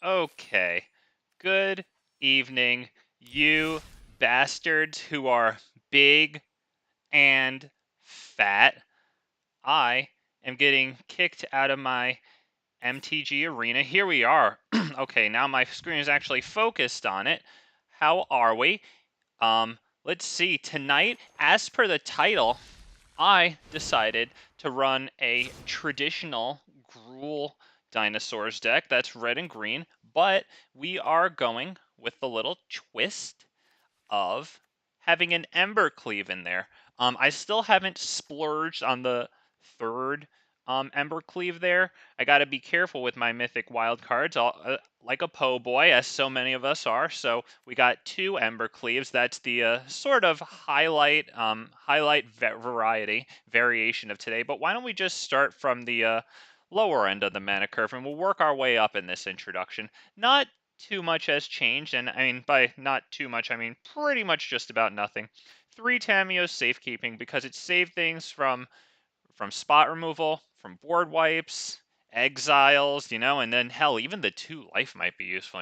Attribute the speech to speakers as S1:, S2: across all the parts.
S1: Okay. Good evening, you bastards who are big and fat. I am getting kicked out of my MTG arena. Here we are. Okay, now my screen is actually focused on it. How are we? Let's see. Tonight, as per the title, I decided to run a traditional Gruul Dinosaurs deck that's red and green, but we are going with the little twist of having an Embercleave in there. I still haven't splurged on the third Embercleave there. I got to be careful with my mythic wild cards, like a po' boy, as so many of us are. So we got two Embercleaves. That's the sort of highlight variation of today. But why don't we just start from the lower end of the mana curve, and we'll work our way up in this introduction. Not too much has changed, and I mean by not too much, I mean pretty much just about nothing. 3 Tamiyo Safekeeping because it saved things from spot removal, from board wipes, exiles, and then hell, even the 2 life might be useful.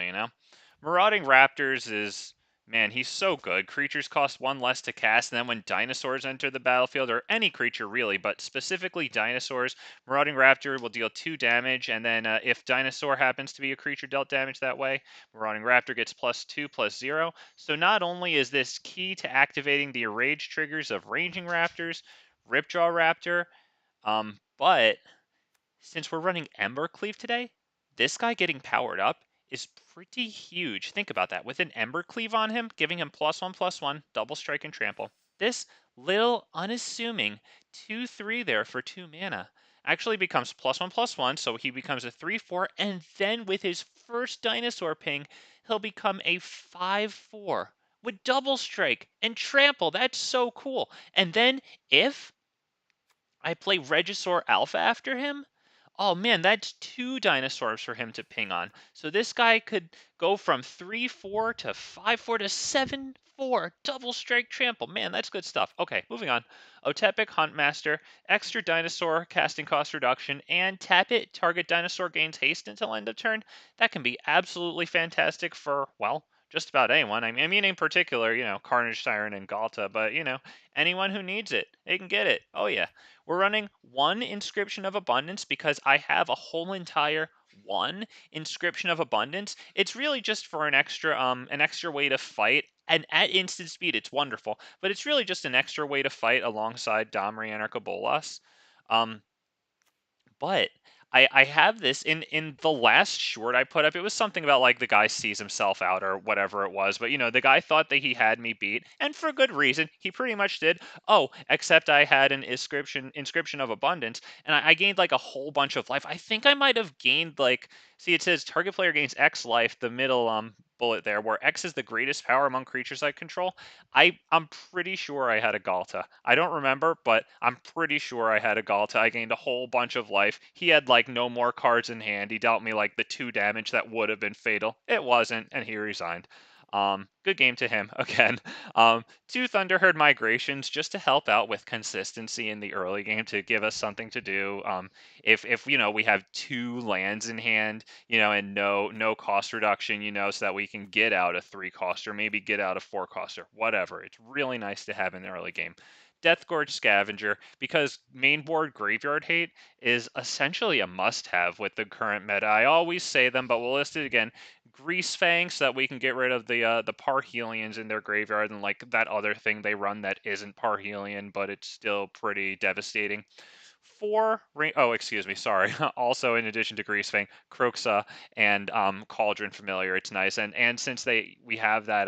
S1: Marauding Raptors is, man, he's so good. Creatures cost 1 less to cast, and then when dinosaurs enter the battlefield, or any creature really, but specifically dinosaurs, Marauding Raptor will deal 2 damage, and then if dinosaur happens to be a creature dealt damage that way, Marauding Raptor gets +2/+0. So not only is this key to activating the rage triggers of Ranging Raptors, Ripjaw Raptor, but since we're running Embercleave today, this guy getting powered up is pretty huge. Think about that. With an Embercleave on him, giving him +1/+1, double strike and trample. This little unassuming 2/3 there for 2 mana actually becomes +1/+1, so he becomes a 3/4, and then with his first dinosaur ping, he'll become a 5/4 with double strike and trample. That's so cool. And then if I play Regisaur Alpha after him, oh man, that's 2 dinosaurs for him to ping on. So this guy could go from 3/4 to 5/4 to 7/4. Double strike trample. Man, that's good stuff. Okay, moving on. Otepec Huntmaster, extra dinosaur casting cost reduction, and tap it. Target dinosaur gains haste until end of turn. That can be absolutely fantastic for, well, just about anyone. I mean in particular, Carnage Tyrant and Ghalta, but, anyone who needs it, they can get it. Oh yeah. We're running 1 Inscription of Abundance because I have a whole entire 1 Inscription of Abundance. It's really just for an extra way to fight. And at instant speed, it's wonderful. But it's really just an extra way to fight alongside Domri, Anarch, Bolas. Um, but I have this in the last short I put up. It was something about like the guy sees himself out or whatever it was. But the guy thought that he had me beat, and for good reason. He pretty much did. Oh, except I had an inscription of abundance, and I gained like a whole bunch of life. I think I might have gained like, see, it says target player gains X life. The middle bullet there, where X is the greatest power among creatures I control. I'm pretty sure I had a Ghalta. I don't remember, but I'm pretty sure I had a Ghalta. I gained a whole bunch of life. He had like no more cards in hand. He dealt me like the 2 damage that would have been fatal. It wasn't, and he resigned. Good game to him again. 2 Thunderherd migrations just to help out with consistency in the early game to give us something to do. If we have 2 lands in hand, and no cost reduction, so that we can get out a 3 coster, maybe get out a 4 coster, whatever. It's really nice to have in the early game. Deathgorge Scavenger, because main board graveyard hate is essentially a must-have with the current meta. I always say them, but we'll list it again. Greasefang, so that we can get rid of the Parhelions in their graveyard and like that other thing they run that isn't Parhelion, but it's still pretty devastating. 4 oh, excuse me, sorry. Also, in addition to Greasefang, Croxa and Cauldron Familiar. It's nice, and since we have that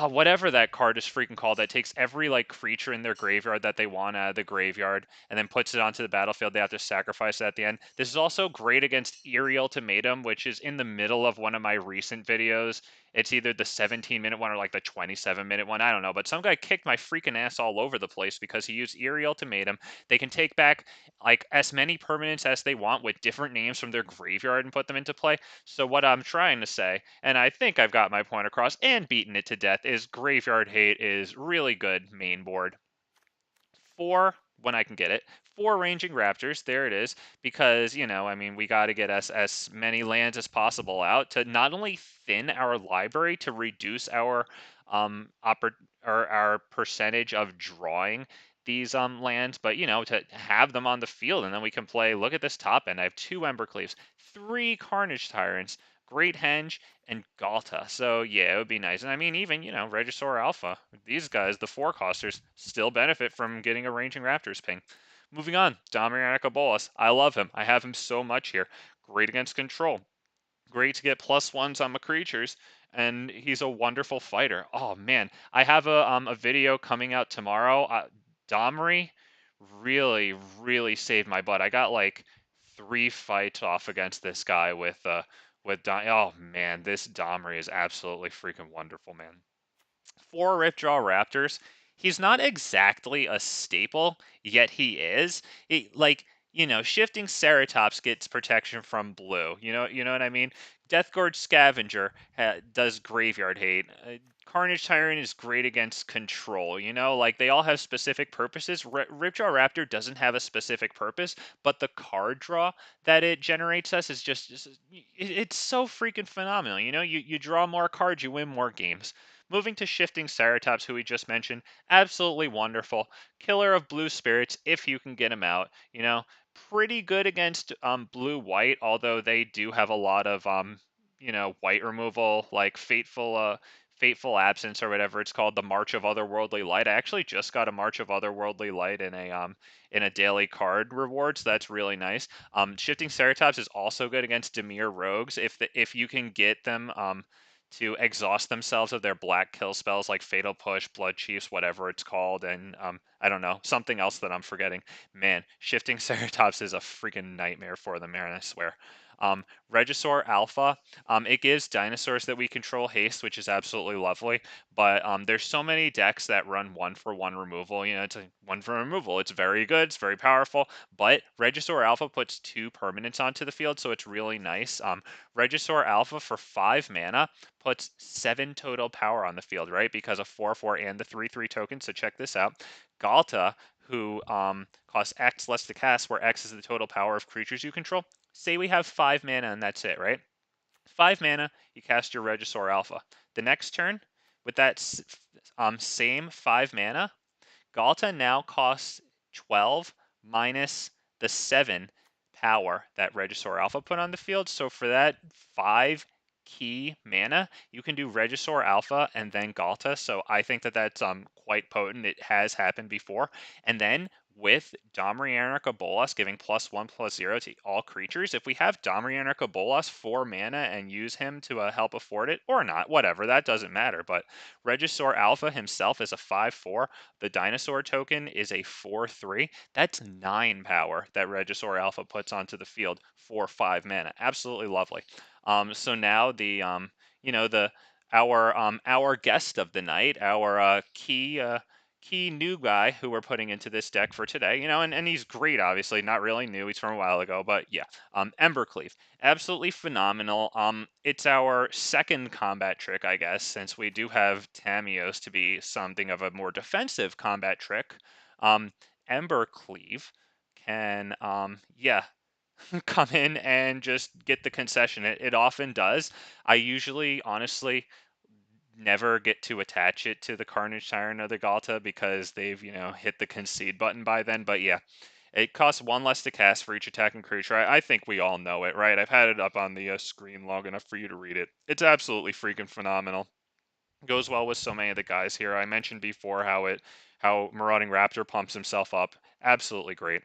S1: whatever that card is freaking called, that takes every like creature in their graveyard that they want out of the graveyard and then puts it onto the battlefield. They have to sacrifice it at the end. This is also great against Eerie Ultimatum, which is in the middle of one of my recent videos. It's either the 17-minute one or like the 27-minute one. I don't know, but some guy kicked my freaking ass all over the place because he used Eerie Ultimatum. They can take back like as many permanents as they want with different names from their graveyard and put them into play. So what I'm trying to say, and I think I've got my point across and beaten it to death, is Graveyard Hate is really good main board. 4, when I can get it, 4 Ranging Raptors, there it is, because, you know, I mean, we got to get as many lands as possible out to not only thin our library to reduce our or our percentage of drawing these lands, but you know, to have them on the field, and then we can play. Look at this top end. I have 2 Embercleaves, 3 Carnage Tyrants, Great Henge, and Ghalta. So yeah, it would be nice. And I mean, even, you know, Regisaur Alpha, these guys, the 4-costers, still benefit from getting a Ranging Raptors ping. Moving on, Domri Bolas. I love him. I have him so much here. Great against control. Great to get +1s on my creatures, and he's a wonderful fighter. Oh man, I have a video coming out tomorrow. Domri really saved my butt. I got like 3 fights off against this guy with oh man, this Domri is absolutely freaking wonderful, man. 4 Ripjaw Raptors. He's not exactly a staple, yet he is. Like, you know, Shifting Ceratops gets protection from blue. You know what I mean? Deathgorge Scavenger does graveyard hate. Carnage Tyrant is great against control. You know, like they all have specific purposes. Ripjaw Raptor doesn't have a specific purpose, but the card draw that it generates us is it's so freaking phenomenal. You know, you draw more cards, you win more games. Moving to Shifting Ceratops, who we just mentioned, absolutely wonderful. Killer of blue spirits, if you can get him out. You know, pretty good against blue-white, although they do have a lot of, you know, white removal, like Fateful Absence or whatever it's called, the March of Otherworldly Light. I actually just got a March of Otherworldly Light in a daily card reward, so that's really nice. Shifting Ceratops is also good against Dimir Rogues if you can get them to exhaust themselves of their black kill spells like Fatal Push, Blood Chiefs, whatever it's called, and I don't know, something else that I'm forgetting. Man, Shifting Ceratops is a freaking nightmare for them, man, I swear. Regisaur Alpha, it gives dinosaurs that we control haste, which is absolutely lovely, but there's so many decks that run 1-for-1 removal. You know, it's a 1 for removal. It's very good, it's very powerful, but Regisaur Alpha puts 2 permanents onto the field, so it's really nice. Regisaur Alpha for 5 mana puts 7 total power on the field, right? Because of 4/4 and the 3/3 tokens. So check this out. Ghalta, who costs X less to cast, where X is the total power of creatures you control. Say we have 5 mana and that's it, right? 5 mana, you cast your Regisaur Alpha. The next turn, with that same 5 mana, Ghalta now costs 12 minus the 7 power that Regisaur Alpha put on the field. So for that 5 key mana, you can do Regisaur Alpha and then Ghalta. So I think that that's quite potent. It has happened before. And then with Domri Bolas giving +1/+0 to all creatures, if we have Domri Bolas 4 mana and use him to help afford it, or not, whatever, that doesn't matter. But Regisaur Alpha himself is a 5/4. The dinosaur token is a 4/3. That's 9 power that Regisaur Alpha puts onto the field for 5 mana. Absolutely lovely. So now you know, our guest of the night, our key new guy who we're putting into this deck for today, you know, and he's great, obviously, not really new, he's from a while ago, but yeah, Embercleave, absolutely phenomenal. It's our second combat trick, I guess, since we do have Tamiyos to be something of a more defensive combat trick. Um, Embercleave can, yeah, come in and just get the concession. It often does. I usually, honestly, never get to attach it to the Carnage Tyrant or the Ghalta because they've, you know, hit the concede button by then. But yeah, it costs 1 less to cast for each attacking creature. I think we all know it, right? I've had it up on the screen long enough for you to read it. It's absolutely freaking phenomenal. Goes well with so many of the guys here. I mentioned before how Marauding Raptor pumps himself up. Absolutely great.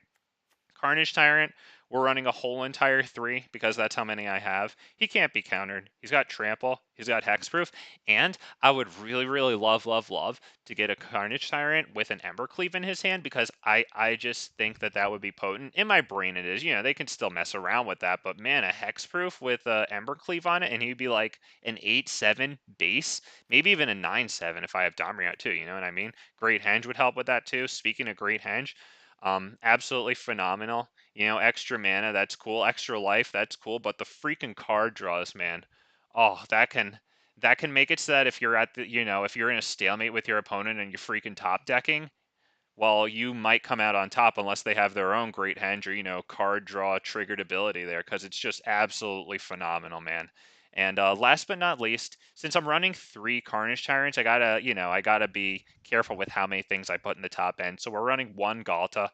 S1: Carnage Tyrant, we're running a whole entire 3 because that's how many I have. He can't be countered. He's got Trample, he's got Hexproof, and I would really love to get a Carnage Tyrant with an Embercleave in his hand because I just think that that would be potent. In my brain it is. You know, they can still mess around with that, but man, a Hexproof with a Embercleave on it and he'd be like an 8/7 base, maybe even a 9/7 if I have Domri out too, you know what I mean? Great Henge would help with that too. Speaking of Great Henge, absolutely phenomenal. You know, extra mana, that's cool. Extra life, that's cool. But the freaking card draws, man. Oh, that can make it so that if you're at the, you know, if you're in a stalemate with your opponent and you're freaking top decking, well, you might come out on top unless they have their own Great Henge or, you know, card draw triggered ability there, because it's just absolutely phenomenal, man. And last but not least, since I'm running 3 Carnage Tyrants, I gotta, you know, I gotta be careful with how many things I put in the top end. So we're running 1 Ghalta.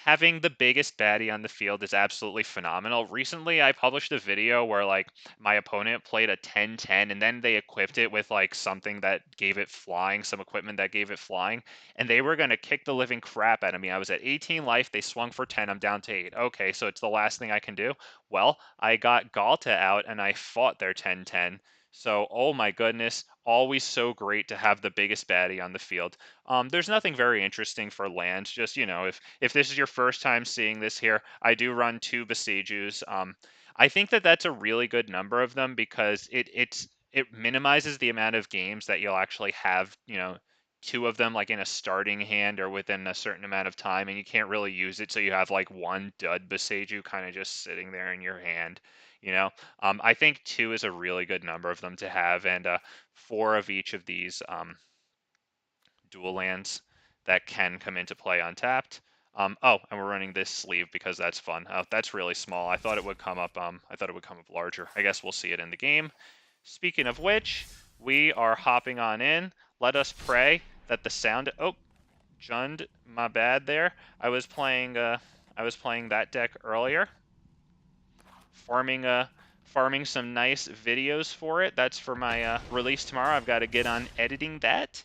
S1: Having the biggest baddie on the field is absolutely phenomenal. Recently, I published a video where like my opponent played a 10-10 and then they equipped it with like something that gave it flying, some equipment that gave it flying, and they were going to kick the living crap out of me. I was at 18 life, they swung for 10, I'm down to 8. Okay, so it's the last thing I can do. Well, I got Ghalta out and I fought their 10-10. So, oh my goodness, always so great to have the biggest baddie on the field. There's nothing very interesting for lands. Just, you know, if this is your first time seeing this here, I do run 2 Boseijus. I think that that's a really good number of them because it minimizes the amount of games that you'll actually have, you know, 2 of them like in a starting hand or within a certain amount of time, and you can't really use it, so you have like 1 dud Boseiju kind of just sitting there in your hand. You know, I think 2 is a really good number of them to have, and 4 of each of these dual lands that can come into play untapped. Oh, and we're running this sleeve because that's fun. Oh, that's really small. I thought it would come up. I thought it would come up larger. I guess we'll see it in the game. Speaking of which, we are hopping on in. Let us pray that the sound. Oh, Jund, my bad there. I was playing. I was playing that deck earlier. Farming some nice videos for it. That's for my release tomorrow. I've got to get on editing that.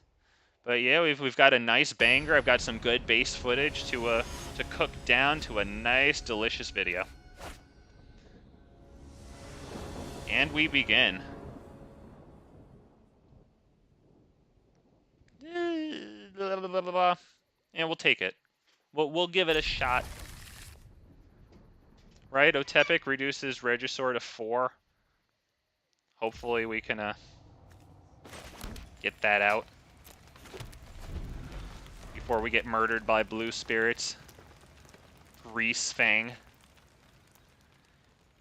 S1: But yeah, we've got a nice banger. I've got some good base footage to cook down to a nice, delicious video. And we begin. And we'll take it. We'll give it a shot. Right? Otepec reduces Regisaur to 4. Hopefully we can get that out before we get murdered by blue spirits. Reese Fang.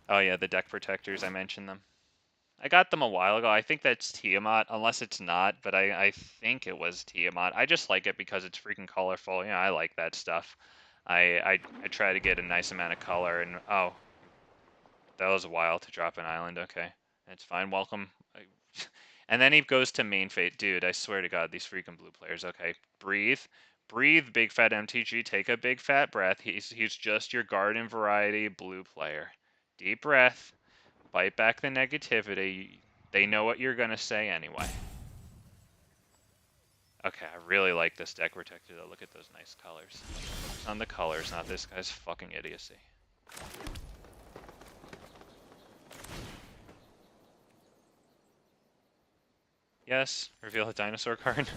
S1: Oh yeah, the deck protectors, I mentioned them. I got them a while ago. I think that's Tiamat, unless it's not, but I think it was Tiamat. I just like it because it's freaking colorful. You know, I like that stuff. I try to get a nice amount of color, and oh, that was a while to drop an island. Okay, it's fine. Welcome. And then he goes to main fate. Dude, I swear to God, these freaking blue players. Okay, breathe. Breathe, big fat MTG. Take a big fat breath. He's just your garden variety blue player. Deep breath. Bite back the negativity. They know what you're going to say anyway. Okay, I really like this deck protector though. Look at those nice colors. Focus on the colors, not this guy's fucking idiocy. Yes, reveal a dinosaur card.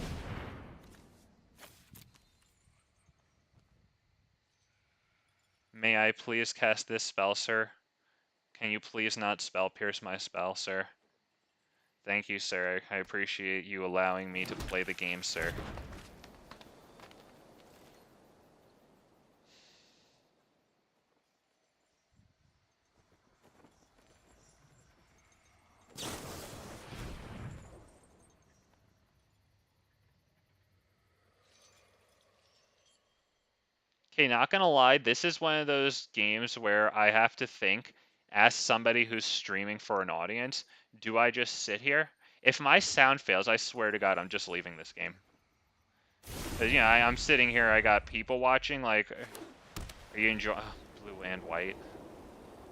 S1: May I please cast this spell, sir? Can you please not spell pierce my spell, sir? Thank you, sir. I appreciate you allowing me to play the game, sir. Okay, not gonna lie, this is one of those games where I have to think, as somebody who's streaming for an audience, do I just sit here? If my sound fails, I swear to God, I'm just leaving this game. Because, you know, I'm sitting here, I got people watching, like, are you enjoying blue and white?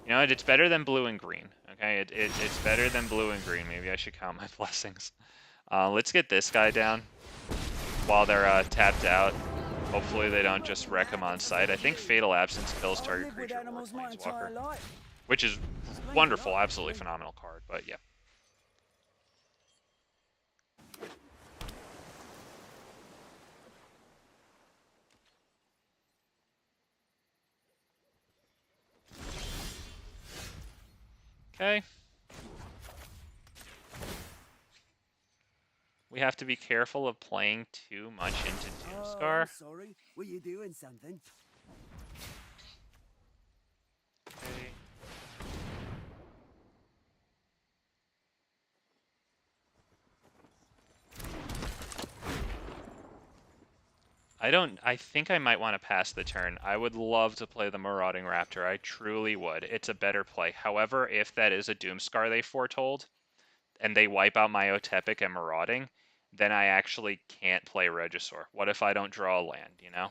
S1: You know, it's better than blue and green, okay? It's better than blue and green. Maybe I should count my blessings. Let's get this guy down while they're tapped out. Hopefully they don't just wreck him on sight. I think Fatal Absence kills target creature or Planeswalker, which is wonderful, absolutely phenomenal card, but yeah. Okay. We have to be careful of playing too much into Doomscar.
S2: Oh, sorry, were you doing something?
S1: Okay. I think I might want to pass the turn. I would love to play the Marauding Raptor. I truly would. It's a better play. However, if that is a Doomscar they foretold, and they wipe out my Otepec and Marauding, then I actually can't play Regisaur. What if I don't draw a land, you know?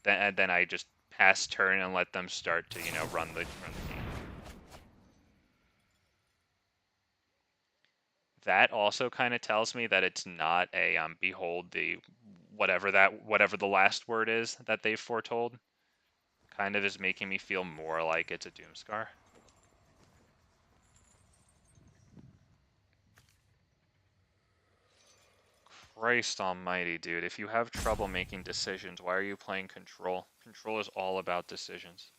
S1: Then I just pass turn and let them start to, you know, run the game. That also kind of tells me that it's not a behold the whatever the last word is that they've foretold. Kind of is making me feel more like it's a Doomscar. Christ almighty, dude. If you have trouble making decisions, why are you playing Control? Control is all about decisions.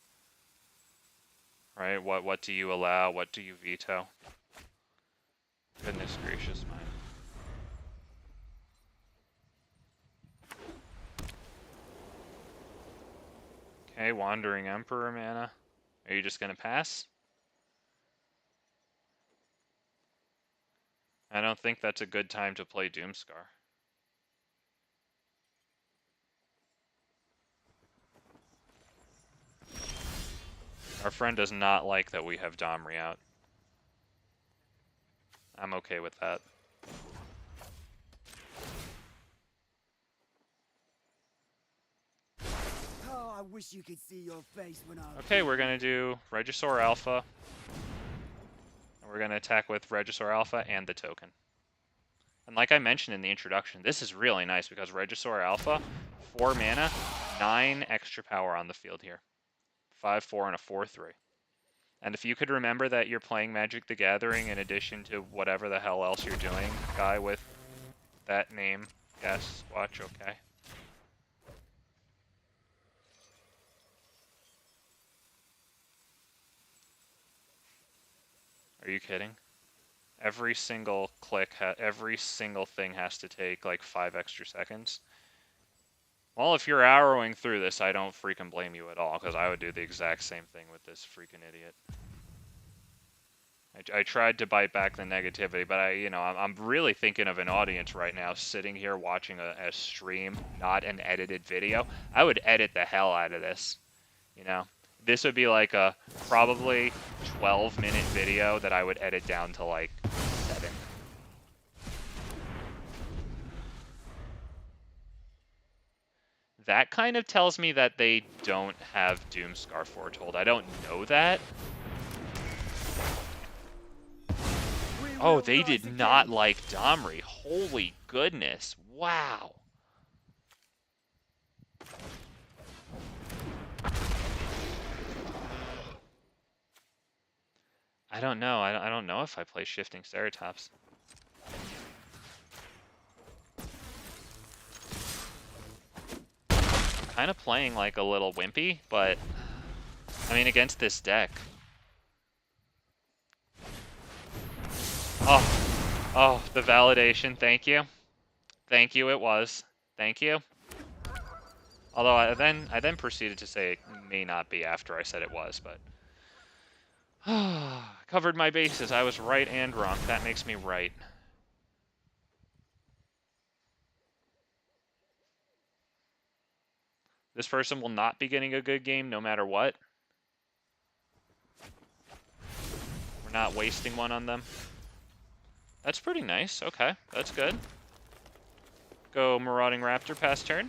S1: Right? What do you allow? What do you veto? Goodness gracious mine. Okay, Wandering Emperor mana. Are you just gonna pass? I don't think that's a good time to play Doomscar. Our friend does not like that we have Domri out. I'm okay with that.
S2: Oh, I wish you could see your face when I...
S1: Okay, we're gonna do Regisaur Alpha. And we're gonna attack with Regisaur Alpha and the token. And like I mentioned in the introduction, this is really nice because Regisaur Alpha, 4 mana, 9 extra power on the field here. 5/4 and a 4/3. And if you could remember that you're playing Magic the Gathering in addition to whatever the hell else you're doing, guy with that name, yes, watch, okay. Are you kidding? Every single click, every single thing has to take like 5 extra seconds. Well, if you're arrowing through this, I don't freaking blame you at all, because I would do the exact same thing with this freaking idiot. I tried to bite back the negativity, but I'm really thinking of an audience right now sitting here watching a stream, not an edited video. I would edit the hell out of this, you know? This would be like a probably 12-minute video that I would edit down to like 7. That kind of tells me that they don't have Doomscar foretold. I don't know that. Oh, they did not like Domri. Holy goodness. Wow. I don't know. I don't know if I play Shifting Ceratops. Kind of playing like a little wimpy, but I mean against this deck. Oh, the validation. Thank you. Thank you, it was. Thank you. Although I then proceeded to say it may not be after I said it was, but covered my bases. I was right and wrong. That makes me right. This person will not be getting a good game no matter what. We're not wasting one on them. That's pretty nice. Okay, that's good. Go Marauding Raptor past turn.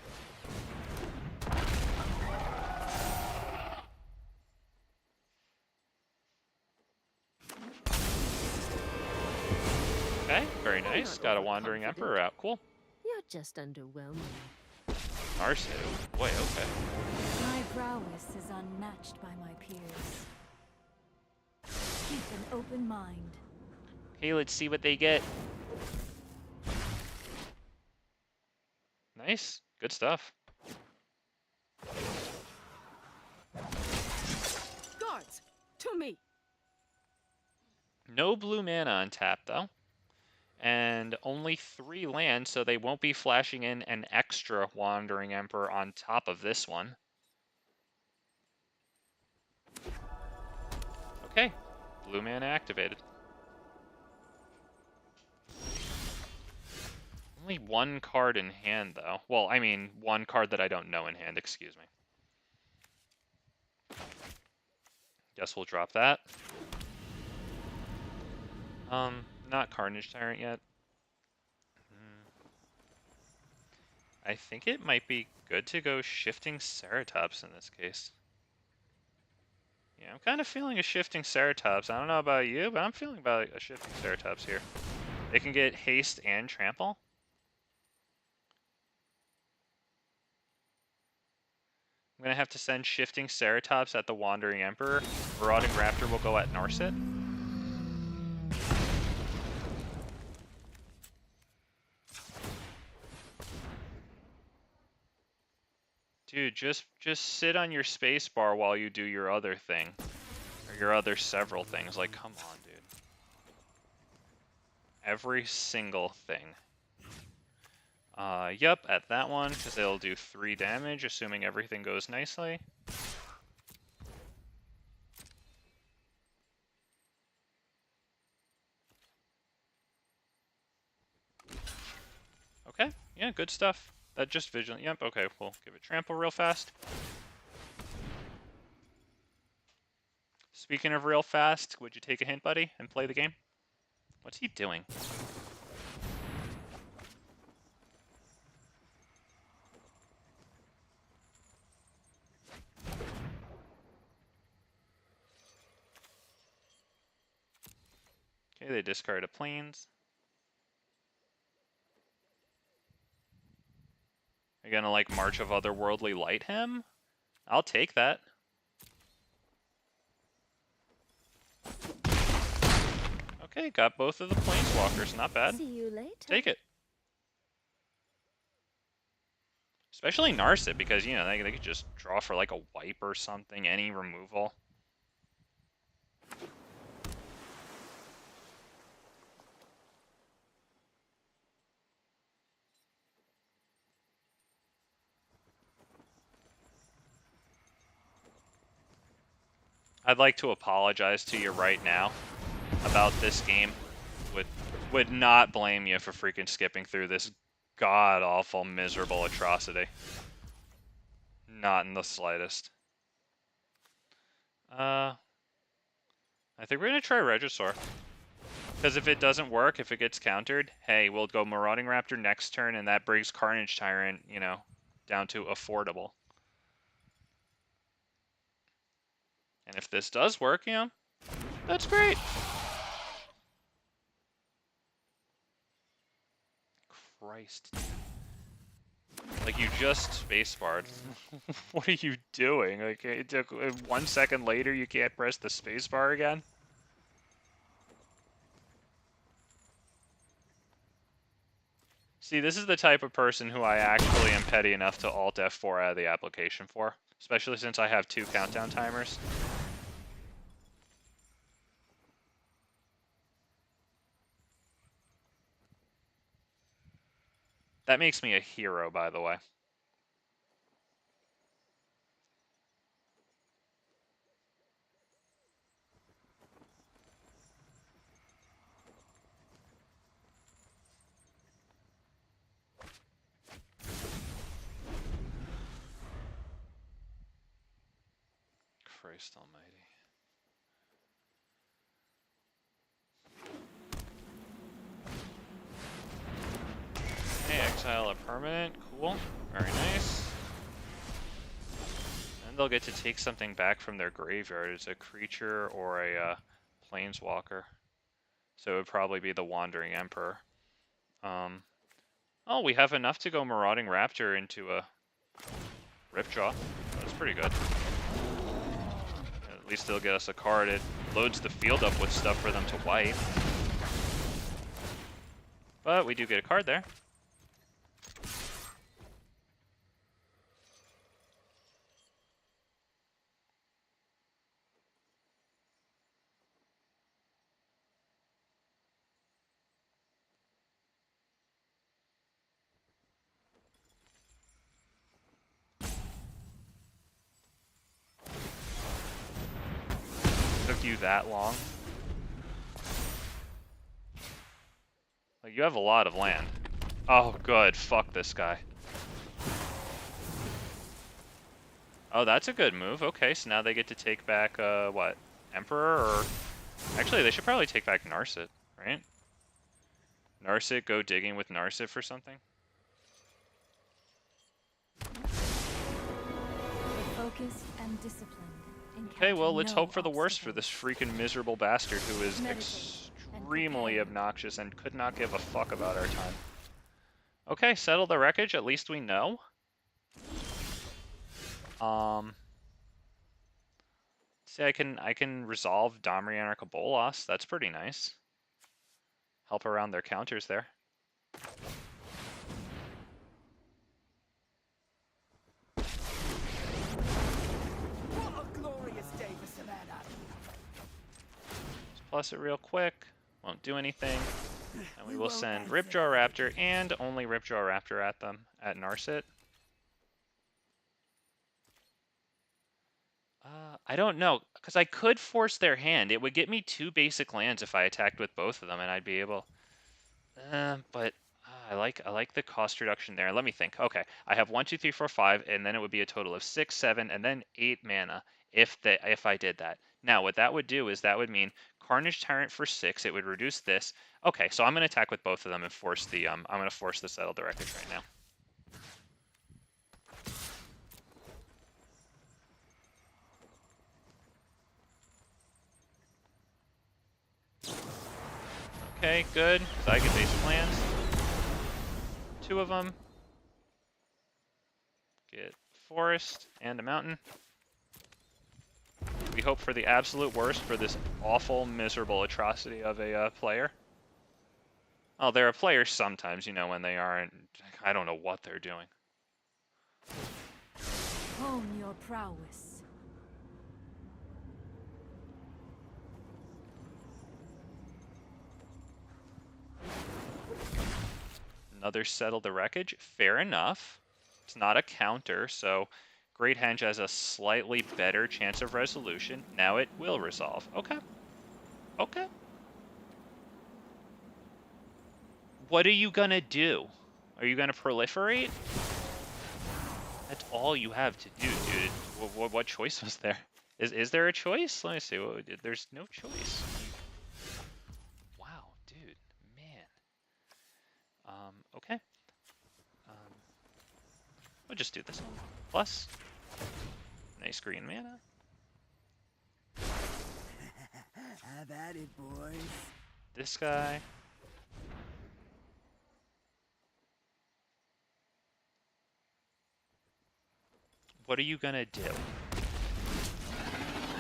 S1: Okay, very nice. Got a Wandering Emperor out. Cool.
S3: You're just underwhelming.
S1: Narset. Boy, okay.
S4: My prowess is unmatched by my peers. Keep an open mind.
S1: Okay, let's see what they get. Nice. Good stuff.
S4: Guards, to me.
S1: No blue mana on tap, though. And only 3 lands, so they won't be flashing in an extra Wandering Emperor on top of this one. Okay, blue mana activated. Only one card in hand, though. Well, I mean, one card that I don't know in hand, excuse me. Guess we'll drop that. Not Carnage Tyrant yet. I think it might be good to go Shifting Ceratops in this case. Yeah, I'm kind of feeling a Shifting Ceratops. I don't know about you, but I'm feeling about a Shifting Ceratops here. They can get haste and trample. I'm going to have to send Shifting Ceratops at the Wandering Emperor. Marauding Raptor will go at Narset. Dude, just sit on your space bar while you do your other thing. Or your other several things. Like, come on, dude. Every single thing. Yep, at that one, because it'll do 3 damage, assuming everything goes nicely. Okay, yeah, good stuff. That just vigilant. Yep, okay, we'll give it trample real fast. Speaking of real fast, would you take a hint, buddy, and play the game? What's he doing? Okay, they discard a plains. Are you gonna like March of Otherworldly Light him? I'll take that. Okay, got both of the planeswalkers, not bad.
S3: See you later.
S1: Take it. Especially Narset, because, you know, they could just draw for like a wipe or something, any removal. I'd like to apologize to you right now about this game. Would not blame you for freaking skipping through this god-awful, miserable atrocity. Not in the slightest. I think we're going to try Regisaur. Because if it doesn't work, if it gets countered, hey, we'll go Marauding Raptor next turn, and that brings Carnage Tyrant, you know, down to affordable. And if this does work, you know, that's great. Christ. Like, you just spacebarred. What are you doing? Like, it took 1 second later, you can't press the spacebar again? See, this is the type of person who I actually am petty enough to Alt F4 out of the application for. Especially since I have 2 countdown timers. That makes me a hero, by the way. Christ almighty. Okay, exile a permanent. Cool. Very nice. And they'll get to take something back from their graveyard. It's a creature or a planeswalker. So it would probably be the Wandering Emperor. Oh, we have enough to go Marauding Raptor into a Ripjaw. That's pretty good. At least they'll get us a card. It loads the field up with stuff for them to wipe. But we do get a card there. Took you that long? Like, you have a lot of land. Oh, good. Fuck this guy. Oh, that's a good move. Okay, so now they get to take back, what? Emperor, or... Actually, they should probably take back Narset, right? Narset, go digging with Narset for something?
S4: Focused and disciplined.
S1: Okay, well, let's
S4: No
S1: hope for the worst for
S4: obstacles.
S1: this freaking miserable bastard who is
S4: Meditate and
S1: extremely
S4: prepare.
S1: obnoxious and could not give a fuck about our time. Okay, settle the wreckage, at least we know. See, I can resolve Domri Anarch Bolas. That's pretty nice. Help around their counters there.
S2: What a glorious day for Savannah!
S1: Just plus it real quick. Won't do anything. And we will
S2: won't
S1: send
S2: answer
S1: Ripjaw
S2: that.
S1: Raptor and only Ripjaw Raptor at them at Narset. I don't know, because I could force their hand. It would get me 2 basic lands if I attacked with both of them, and I'd be able... but I like the cost reduction there. Let me think. Okay, I have 1, 2, 3, 4, 5, and then it would be a total of 6, 7, and then 8 mana if I did that. Now, what that would do is that would mean Carnage Tyrant for 6. It would reduce this. Okay, so I'm going to attack with both of them and force the I'm going to force the Settle the Wreckage right now. Okay, good. So I get basic lands. 2 of them. Get forest and a mountain. We hope for the absolute worst for this awful, miserable atrocity of a player. Oh, there are players sometimes, you know, when they aren't... I don't know what they're doing.
S4: Hone your prowess.
S1: Another Settle the Wreckage. Fair enough. It's not a counter, so Great Henge has a slightly better chance of resolution. Now it will resolve. Okay. Okay. What are you gonna do? Are you gonna proliferate? That's all you have to do, dude. What choice was there? Is there a choice? Let me see. There's no choice. Wow, dude, man. Okay. We'll just do this one. Plus, nice green mana.
S2: Have at it, boys.
S1: This guy. What are you gonna do?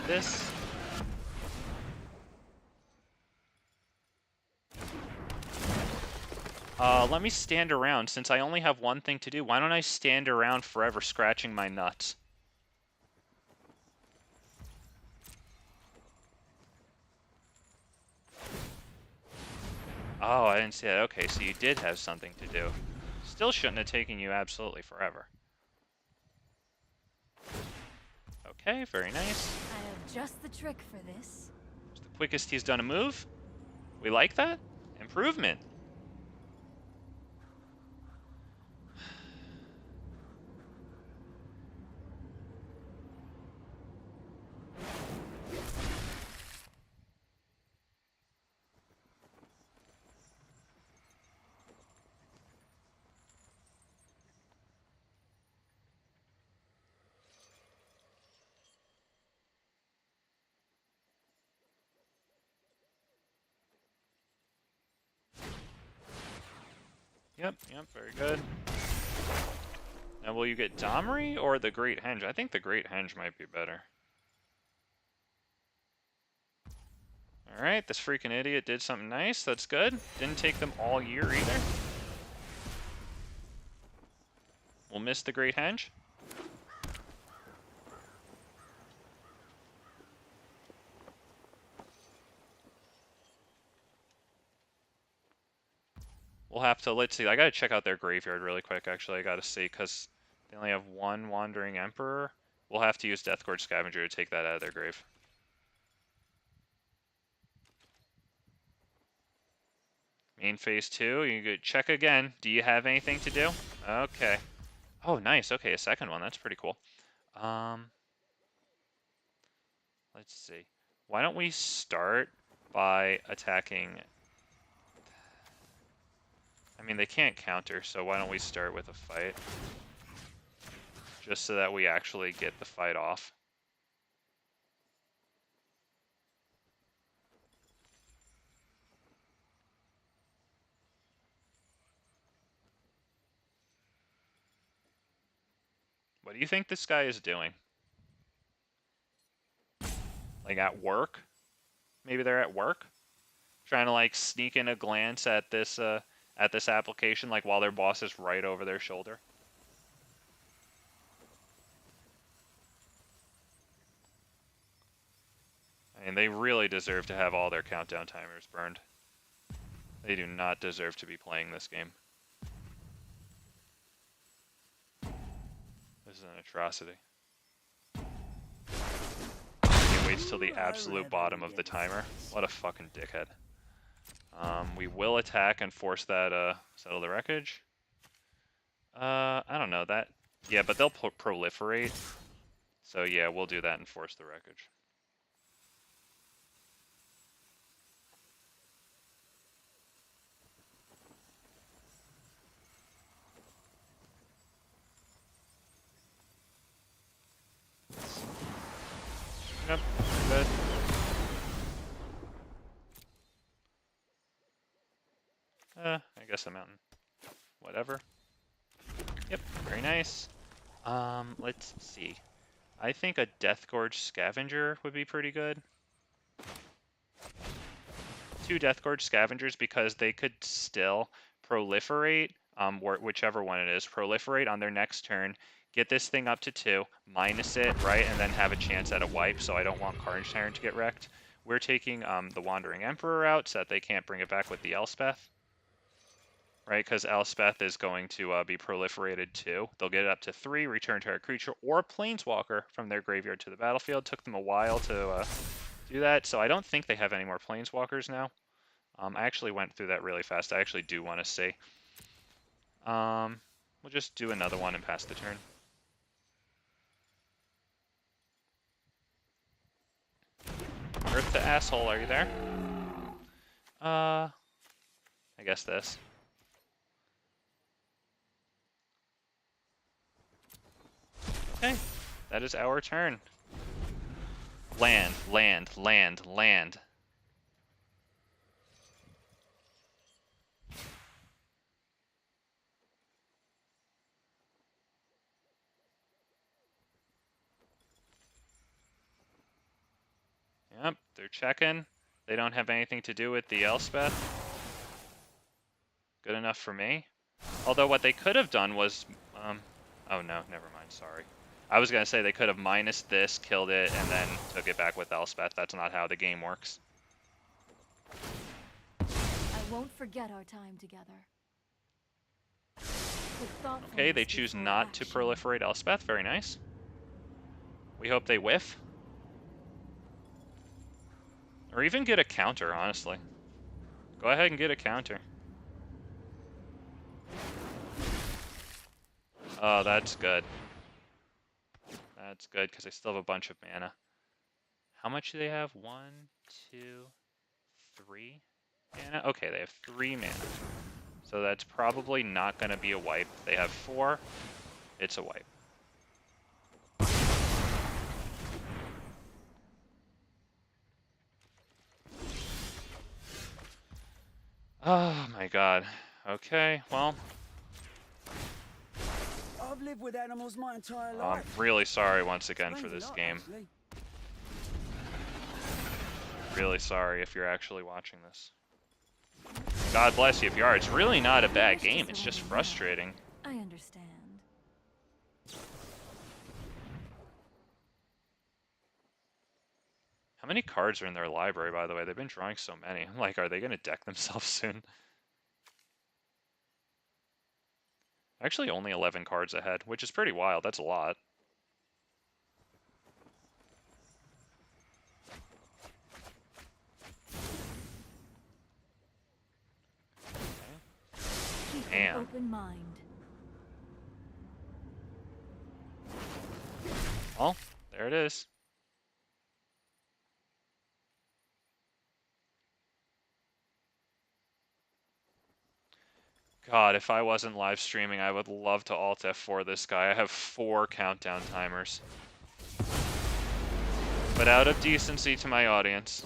S1: This. Let me stand around. Since I only have one thing to do, why don't I stand around forever scratching my nuts? Oh, I didn't see that. Okay, so you did have something to do. Still shouldn't have taken you absolutely forever. Okay, very nice.
S4: I have just the trick for this.
S1: It's the quickest he's done a move. We like that. Improvement. Yep, very good. Now, will you get Domri or the Great Henge? I think the Great Henge might be better. Alright, this freaking idiot did something nice. That's good. Didn't take them all year either. We'll miss the Great Henge. We'll have to, let's see, I gotta check out their graveyard really quick, actually. I gotta see, because they only have 1 Wandering Emperor. We'll have to use Deathgorge Scavenger to take that out of their grave. Main phase 2, you could check again. Do you have anything to do? Okay. Oh, nice. Okay, a second one. That's pretty cool. Let's see. Why don't we start by attacking... I mean, they can't counter, so why don't we start with a fight? Just so that we actually get the fight off. What do you think this guy is doing? Like at work? Maybe they're at work? Trying to like sneak in a glance at this application like while their boss is right over their shoulder. I mean, they really deserve to have all their countdown timers burned. They do not deserve to be playing this game. This is an atrocity. He waits till the absolute bottom of the timer. What a fucking dickhead. We will attack and force that, settle the wreckage. I don't know, that... Yeah, but they'll proliferate. So yeah, we'll do that and force the wreckage. Yep, good. I guess a mountain. Whatever. Yep, very nice. Let's see. I think a Deathgorge Scavenger would be pretty good. 2 Deathgorge Scavengers because they could still proliferate, whichever one it is, proliferate on their next turn, get this thing up to 2, minus it, right, and then have a chance at a wipe, so I don't want Carnage Tyrant to get wrecked. We're taking the Wandering Emperor out so that they can't bring it back with the Elspeth. Right, because Elspeth is going to be proliferated too. They'll get it up to 3, return to a creature or planeswalker from their graveyard to the battlefield. Took them a while to do that, so I don't think they have any more planeswalkers now. I actually went through that really fast. I actually do want to see. We'll just do another one and pass the turn. Earth the asshole, are you there? I guess this. Okay, that is our turn. Land, land, land, land. Yep, they're checking. They don't have anything to do with the Elspeth. Good enough for me. Although what they could have done was... oh no, never mind, sorry. I was going to say they could have minused this, killed it, and then took it back with Elspeth. That's not how the game works.
S4: I won't forget our time together.
S1: Okay, they choose not to proliferate Elspeth. Very nice. We hope they whiff. Or even get a counter, honestly. Go ahead and get a counter. Oh, that's good. That's good, because they still have a bunch of mana. How much do they have? 1, 2, 3 mana? Okay, they have 3 mana. So that's probably not going to be a wipe. They have 4. It's a wipe. Oh my god. Okay, well...
S2: I've lived with animals my entire
S1: I'm
S2: life.
S1: really sorry once again for this game.
S2: Actually.
S1: Really sorry if you're actually watching this. God bless you if you are. It's really not a bad game. It's just frustrating.
S4: I understand.
S1: How many cards are in their library, by the way? They've been drawing so many. I'm like, are they going to deck themselves soon? Actually, only 11 cards ahead, which is pretty wild. That's a lot.
S4: an
S1: Damn.
S4: open mind.
S1: Well, there it is. God, if I wasn't live streaming, I would love to Alt F4 this guy. I have 4 countdown timers. But out of decency to my audience.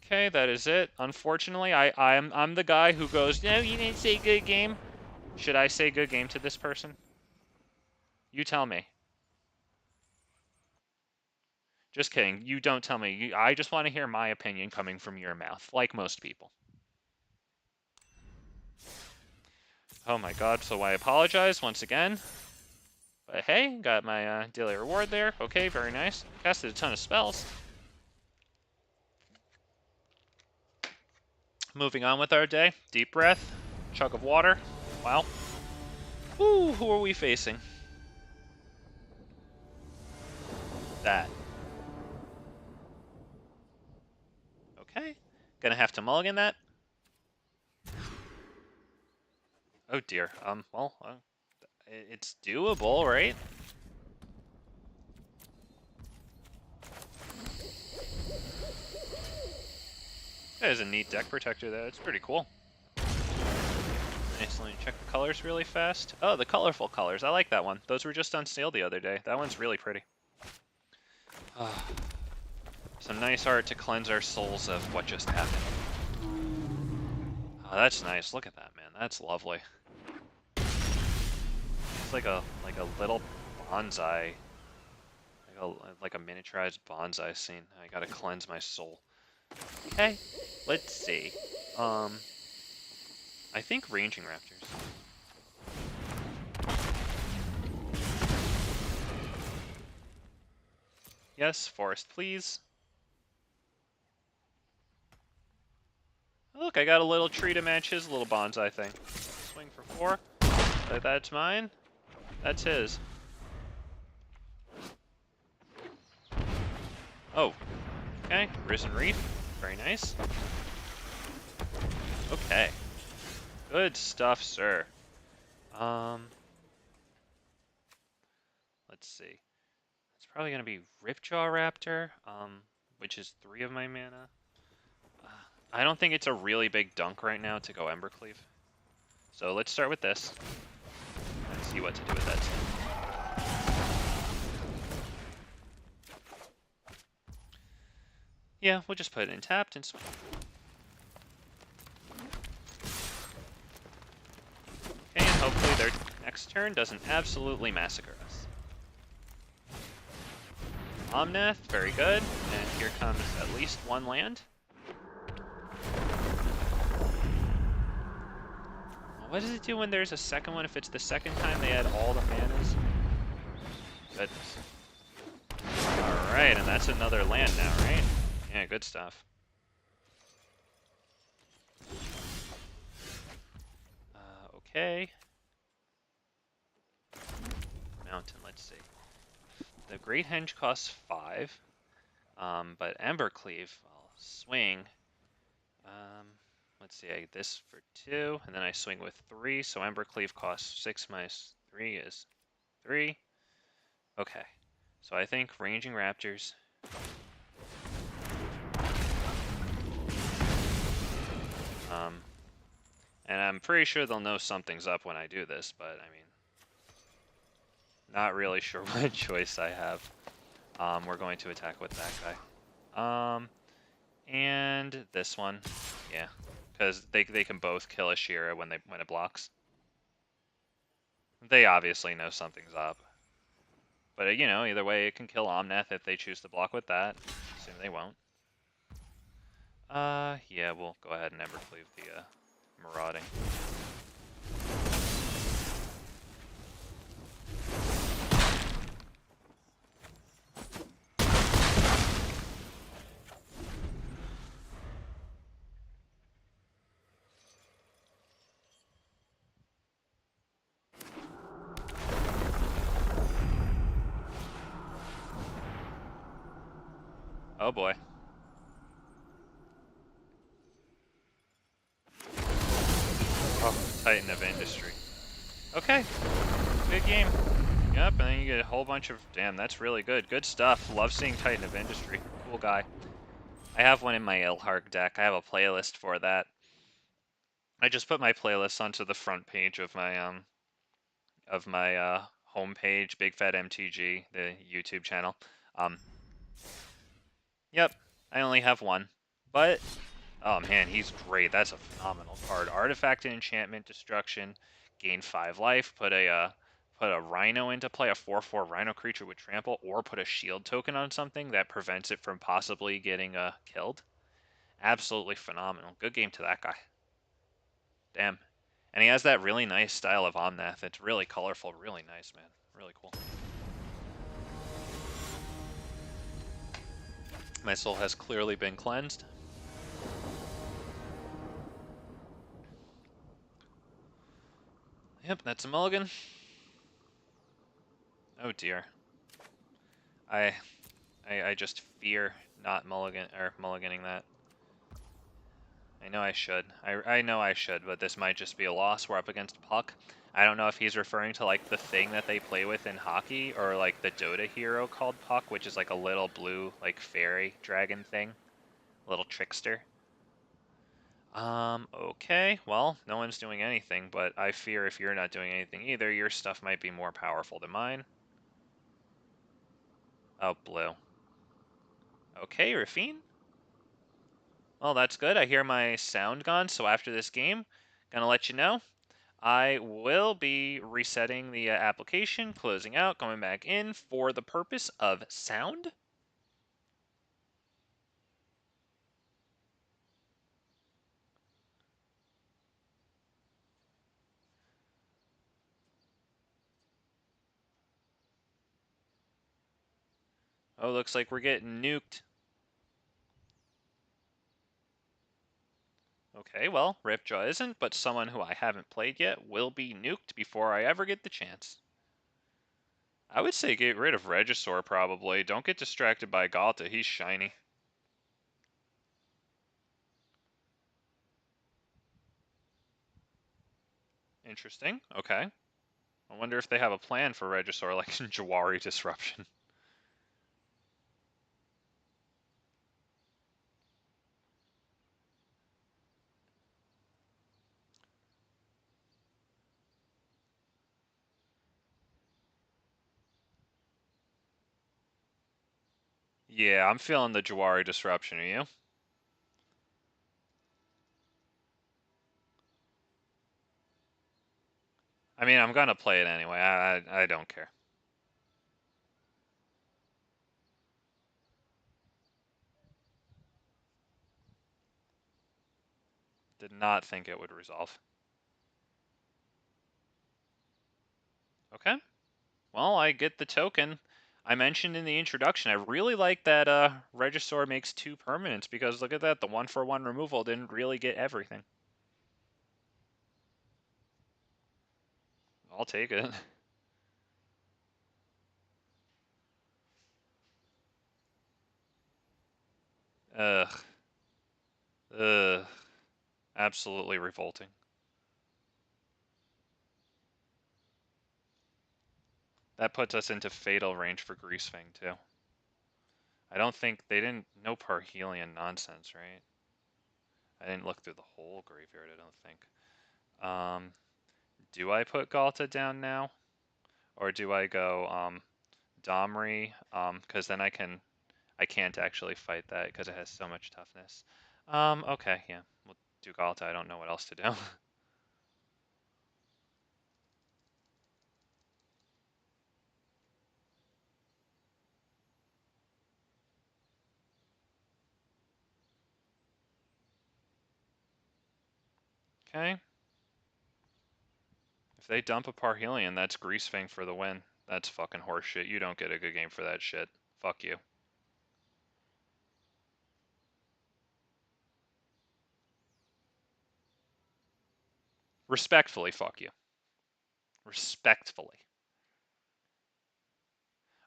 S1: Okay, that is it. Unfortunately, I'm the guy who goes, no, you didn't say good game. Should I say good game to this person? You tell me. Just kidding. You don't tell me. I just want to hear my opinion coming from your mouth, like most people. Oh my god, so I apologize once again. But hey, got my daily reward there. Okay, very nice. Casted a ton of spells. Moving on with our day. Deep breath. Chug of water. Wow. Ooh, who are we facing? That. Okay. Gonna have to mulligan that. Oh dear. Well, it's doable, right? That is a neat deck protector there. It's pretty cool. Nice, let me check the colors really fast. Oh, the colorful colors. I like that one. Those were just on sale the other day. That one's really pretty. Some nice art to cleanse our souls of what just happened. Oh, that's nice. Look at that, man. That's lovely. It's like a little bonsai. Like a miniaturized bonsai scene. I gotta cleanse my soul. Okay, let's see. I think Ranging Raptors. Yes, forest, please. Look, I got a little tree to match his little bonsai thing. Swing for 4. That's mine. That's his. Oh. Okay, Risen Reef. Very nice. Okay. Good stuff, sir. Let's see. It's probably gonna be Ripjaw Raptor, which is 3 of my mana. I don't think it's a really big dunk right now to go Embercleave. So let's start with this. And see what to do with that team. Yeah, we'll just put it in tapped and swing. Okay, and hopefully their next turn doesn't absolutely massacre us. Omnath, very good. And here comes at least 1 land. What does it do when there's a second one? If it's the second time they add all the manas? Goodness. Alright, and that's another land now, right? Yeah, good stuff. Okay. Mountain, let's see. The Great Henge costs 5. But Embercleave, I'll swing. Let's see, I get this for 2, and then I swing with 3, so Embercleave costs 6 minus 3 is 3. Okay, so I think Ranging Raptors. And I'm pretty sure they'll know something's up when I do this, but I mean, not really sure what choice I have. We're going to attack with that guy. And this one, yeah, because they can both kill a Shira when it blocks. They obviously know something's up. But you know, either way, it can kill Omnath if they choose to block with that. Assume they won't. Yeah, we'll go ahead and Embercleave the Marauding. Oh boy. Oh, Titan of Industry. Okay, good game. Yep, and then you get a whole bunch of... Damn, that's really good. Good stuff. Love seeing Titan of Industry. Cool guy. I have one in my Ilharg deck. I have a playlist for that. I just put my playlist onto the front page of my homepage, Big Fat MTG, the YouTube channel. Yep, I only have one, but oh man, he's great. That's a phenomenal card. Artifact and Enchantment Destruction, gain 5 life. Put a Rhino into play, a 4/4 Rhino creature with trample, or put a shield token on something that prevents it from possibly getting killed. Absolutely phenomenal. Good game to that guy. Damn. And he has that really nice style of Omnath. It's really colorful, really nice, man. Really cool. My soul has clearly been cleansed. Yep, that's a mulligan. Oh dear. I just fear not mulliganing that. I know I should. I know I should, but this might just be a loss. We're up against Puck. I don't know if he's referring to like the thing that they play with in hockey or like the Dota hero called Puck, which is like a little blue like fairy dragon thing. Little trickster. Okay. Well, no one's doing anything, but I fear if you're not doing anything either, your stuff might be more powerful than mine. Oh, blue. Okay, Rafine. Well, that's good. I hear my sound gone, so after this game, gonna let you know. I will be resetting the application, closing out, going back in for the purpose of sound. Oh, looks like we're getting nuked. Okay, well, Ripjaw isn't, but someone who I haven't played yet will be nuked before I ever get the chance. I would say get rid of Regisaur, probably. Don't get distracted by Ghalta, he's shiny. Interesting, okay. I wonder if they have a plan for Regisaur, like Jawari Disruption. Yeah, I'm feeling the Jawari Disruption, are you? I mean, I'm gonna play it anyway. I don't care. Did not think it would resolve. Okay. Well, I get the token. I mentioned in the introduction, I really like that Regisaur makes 2 permanents because look at that, the 1-for-1 removal didn't really get everything. I'll take it. Ugh. Ugh. Absolutely revolting. That puts us into fatal range for Greasefang, too. I don't think they didn't... No Parhelion nonsense, right? I didn't look through the whole graveyard, I don't think. Do I put Ghalta down now? Or do I go Domri? Because then I can't actually fight that because it has so much toughness. Okay, yeah. We'll do Ghalta. I don't know what else to do. Okay. If they dump a Parhelion, that's Greasefang for the win. That's fucking horseshit. You don't get a good game for that shit. Fuck you. Respectfully, fuck you. Respectfully.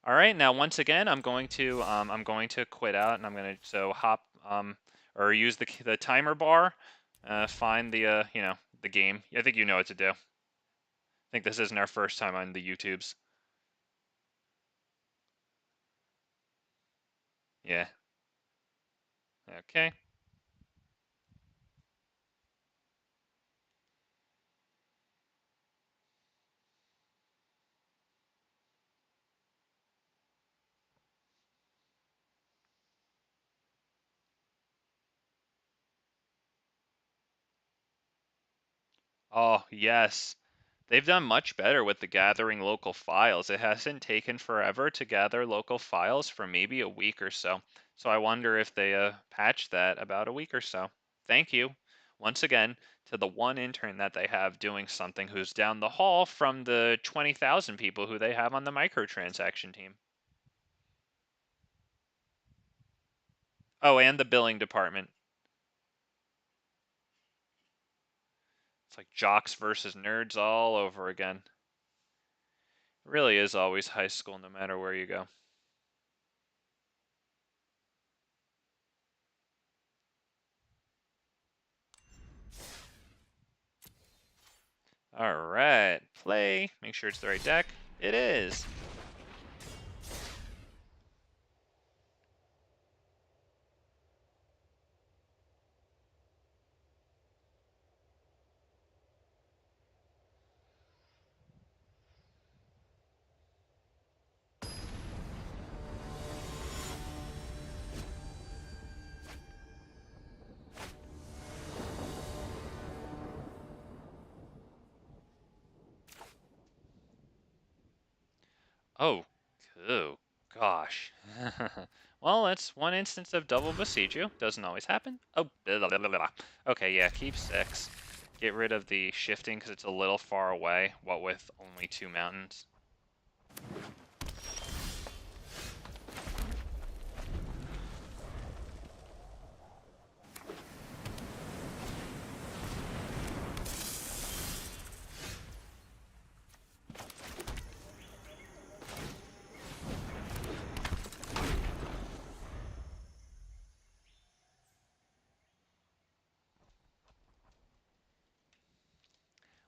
S1: All right, now once again, I'm going to quit out, and I'm going to hop or use the timer bar, find the you know, the game. I think you know what to do. I think this isn't our first time on the YouTubes. Yeah. Okay. Oh, yes. They've done much better with the gathering local files. It hasn't taken forever to gather local files for maybe a week or so. So I wonder if they patched that about a week or so. Thank you, once again, to the one intern that they have doing something who's down the hall from the 20,000 people who they have on the microtransaction team. Oh, and the billing department. It's like jocks versus nerds all over again. It really is always high school no matter where you go. All right, play. Make sure it's the right deck. It is. Oh, gosh. Well, that's one instance of double Boseiju. Doesn't always happen. Oh, blah, blah, blah, blah. Okay, yeah, keep 6. Get rid of the shifting because it's a little far away, what with only 2 mountains.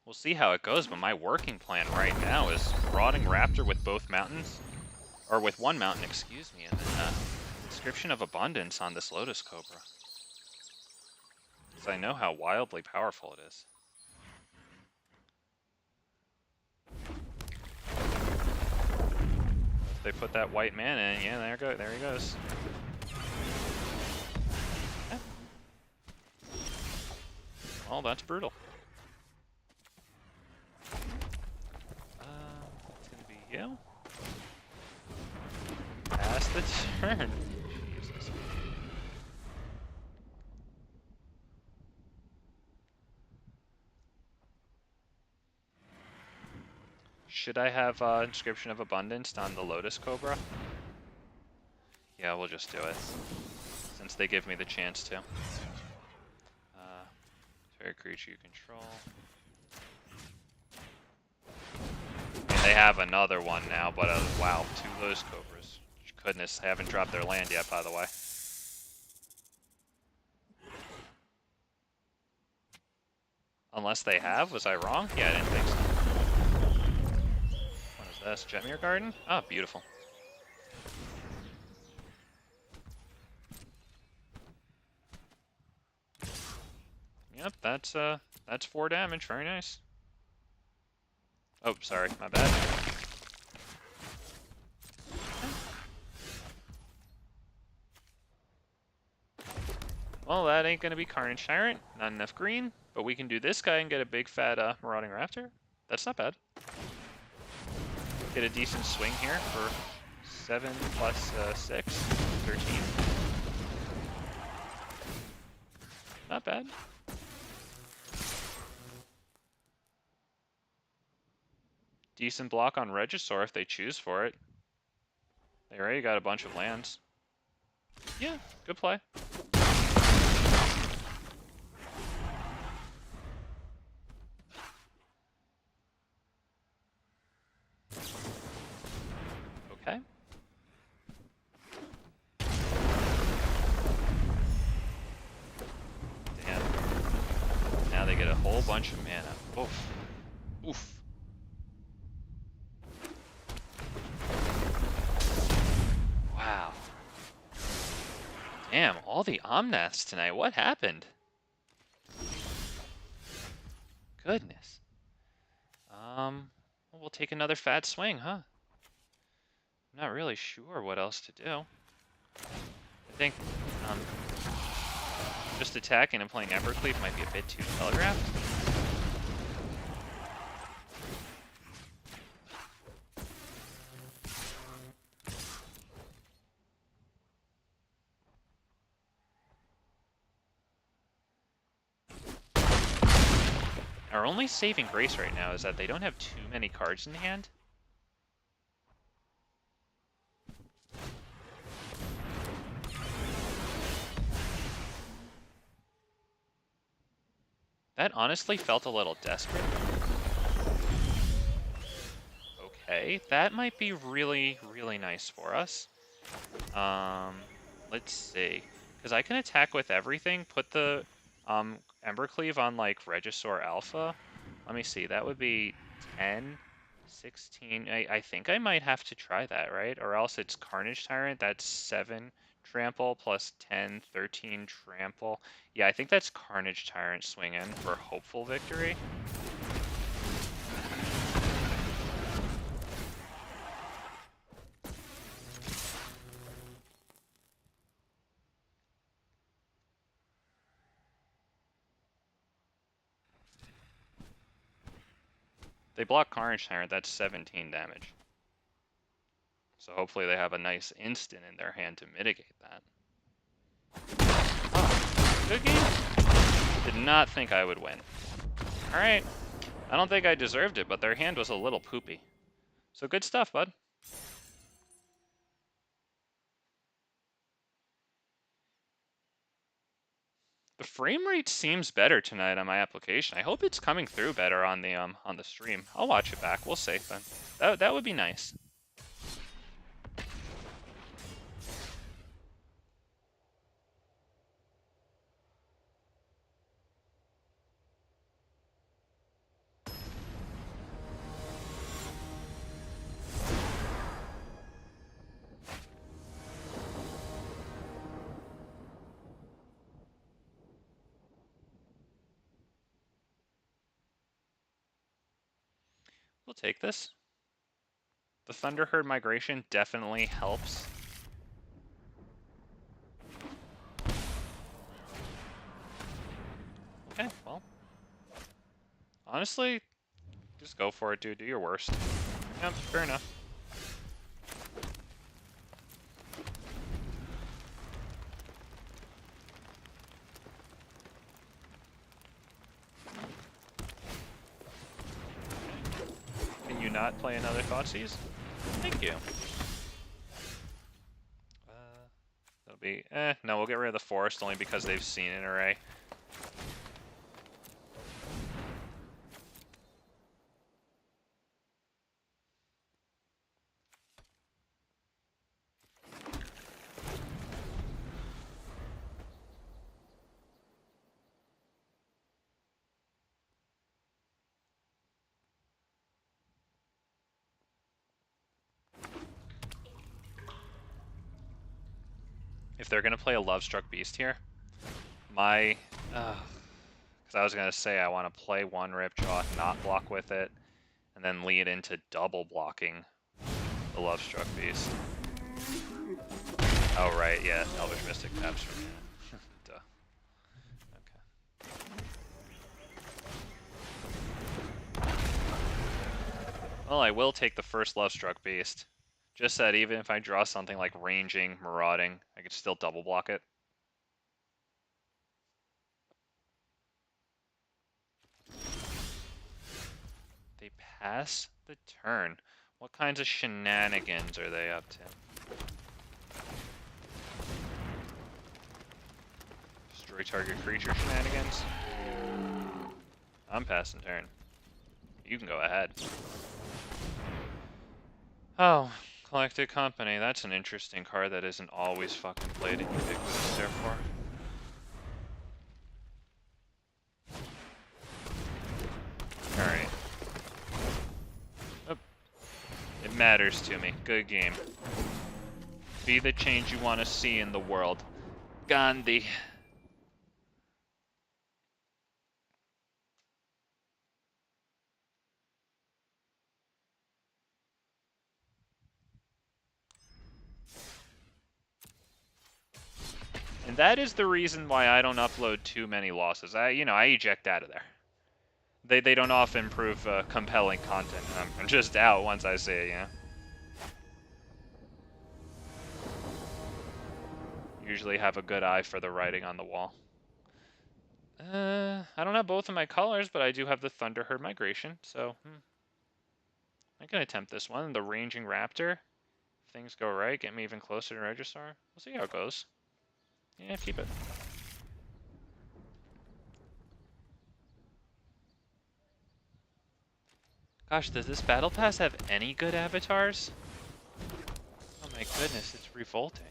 S1: We'll see how it goes, but my working plan right now is Marauding Raptor with both mountains, or with one mountain, excuse me, and then Inscription of Abundance on this Lotus Cobra. Because I know how wildly powerful it is. If they put that white mana in, yeah, there he goes. Yeah. Well, that's brutal. It's gonna be you. Pass the turn. Jesus. Should I have Inscription of Abundance on the Lotus Cobra? Yeah, we'll just do it. Since they give me the chance to. Fairy creature you control. And they have another one now, but wow, 2 Lotus Cobras. Goodness, they haven't dropped their land yet, by the way. Unless they have? Was I wrong? Yeah, I didn't think so. What is this? Jetmir Garden? Oh, beautiful. Yep, that's 4 damage. Very nice. Oh, sorry, my bad. Well, that ain't gonna be Carnage Tyrant. Not enough green, but we can do this guy and get a big fat Marauding Raptor. That's not bad. Get a decent swing here for 7 plus 6, 13. Not bad. Decent block on Regisaur if they choose for it. They already got a bunch of lands. Yeah, good play. Okay. bunch of mana. Oof. Oof. Wow. Damn, all the Omnaths tonight. What happened? Goodness. We'll take another fat swing, huh? I'm not really sure what else to do. I think just attacking and playing Embercleave might be a bit too telegraphed. Our only saving grace right now is that they don't have too many cards in hand. That honestly felt a little desperate. Okay, that might be really, really nice for us. Let's see. Because I can attack with everything, put the Embercleave on like Regisaur Alpha. Let me see, that would be 10, 16. I think I might have to try that, right? Or else it's Carnage Tyrant, that's 7 trample plus 10, 13 trample. Yeah, I think that's Carnage Tyrant swing in for hopeful victory. They block Carnage Tyrant, that's 17 damage. So hopefully they have a nice instant in their hand to mitigate that. Oh, good game. Did not think I would win. Alright. I don't think I deserved it, but their hand was a little poopy. So good stuff, bud. The frame rate seems better tonight on my application. I hope it's coming through better on the stream. I'll watch it back. We'll see then. That would be nice. We'll take this. The Thunderherd Migration definitely helps. Okay, well. Honestly, just go for it, dude. Do your worst. Yep, fair enough. Can you not play another Thoughtseize? Thank you. That'll be... no, we'll get rid of the forest only because they've seen an array. If they're going to play a Lovestruck Beast here, because I was going to say I want to play one Ripjaw, not block with it, and then lead into double blocking the Lovestruck Beast. Oh, right, yeah, Elvish Mystic taps for me. Duh. Okay. Well, I will take the first Lovestruck Beast. Just that even if I draw something like Ranging, Marauding, I could still double block it. They pass the turn. What kinds of shenanigans are they up to? Destroy target creature shenanigans? I'm passing turn. You can go ahead. Oh, Collected Company. That's an interesting card that isn't always fucking played in Ubiquitous, therefore. matters to me. Good game. Be the change you want to see in the world. Gandhi. And that is the reason why I don't upload too many losses. I eject out of there. They don't often prove compelling content. I'm just out once I see it, you know? Usually have a good eye for the writing on the wall. I don't have both of my colors, but I do have the Thunderherd Migration, so I can attempt this one. The Ranging Raptor. If things go right, get me even closer to Regisaur. We'll see how it goes. Yeah, keep it. Gosh, does this Battle Pass have any good avatars? Oh my goodness, it's revolting.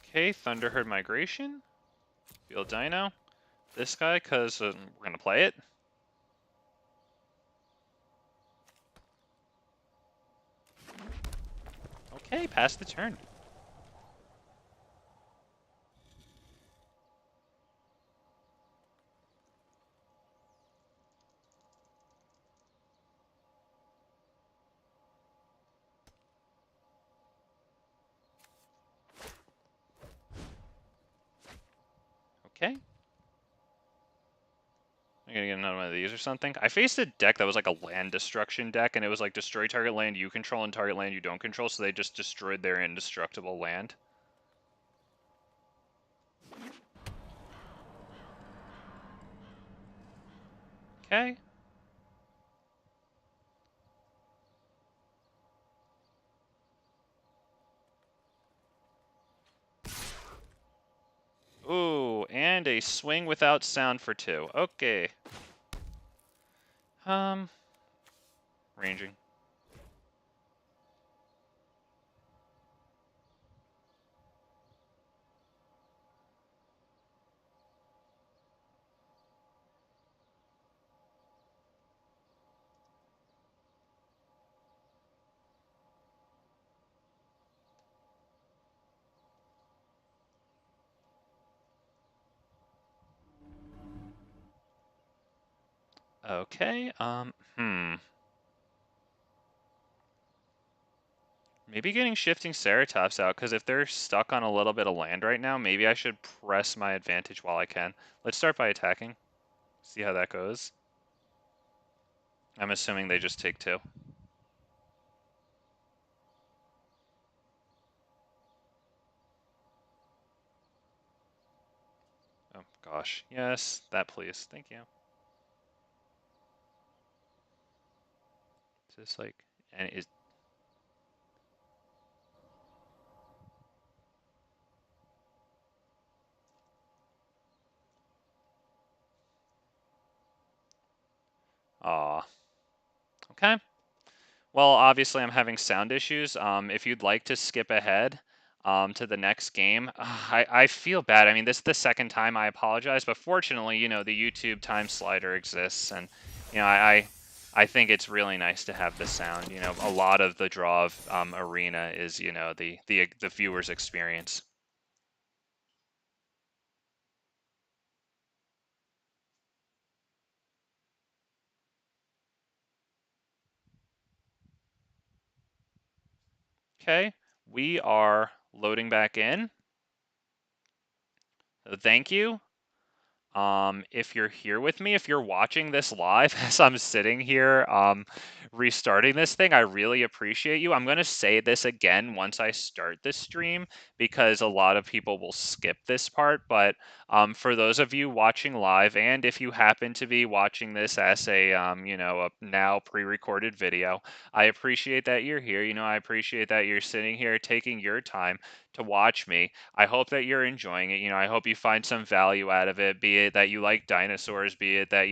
S1: Okay, Thunderherd Migration. Field Dino. This guy, because we're going to play it. Okay, pass the turn. Okay. I'm gonna get another one of these or something. I faced a deck that was like a land destruction deck, and it was like destroy target land you control and target land you don't control, so they just destroyed their indestructible land. Okay. Ooh, and a swing without sound for 2. Okay. Ranging. Okay, maybe getting Shifting Ceratops out, because if they're stuck on a little bit of land right now, maybe I should press my advantage while I can. Let's start by attacking. See how that goes. I'm assuming they just take 2. Oh, gosh. Yes, that please. Thank you. Is this like... and is... Aw. Okay. Well, obviously I'm having sound issues. If you'd like to skip ahead to the next game, I feel bad. I mean, this is the second time I apologize, but fortunately, you know, the YouTube time slider exists, and you know, I think it's really nice to have the sound. You know, a lot of the draw of Arena is, you know, the viewer's experience. Okay, we are loading back in. So thank you. If you're here with me, if you're watching this live as I'm sitting here restarting this thing. I really appreciate you. I'm going to say this again once I start this stream because a lot of people will skip this part. But for those of you watching live, and if you happen to be watching this as a, a now pre-recorded video, I appreciate that you're here. I appreciate that you're sitting here taking your time to watch me. I hope that you're enjoying it. I hope you find some value out of it, be it that you like dinosaurs, be it that,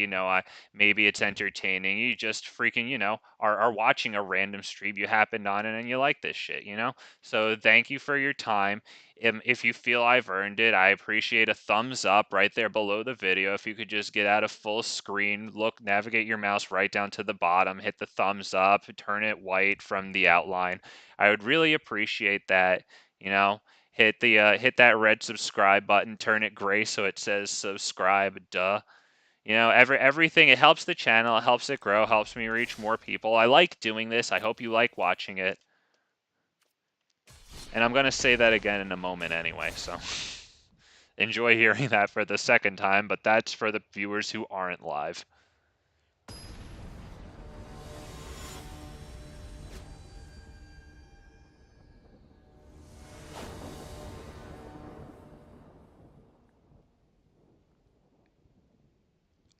S1: maybe it's entertaining. You just freaking, are watching a random stream you happened on and you like this shit. So thank you for your time. If you feel I've earned it, I appreciate a thumbs up right there below the video. If you could just get out of full screen, navigate your mouse right down to the bottom, hit the thumbs up, turn it white from the outline. I would really appreciate that. Hit that red subscribe button, turn it gray so it says subscribe. Duh. Everything, it helps the channel, it helps it grow, helps me reach more people. I like doing this. I hope you like watching it. And I'm going to say that again in a moment anyway, so enjoy hearing that for the second time, but that's for the viewers who aren't live.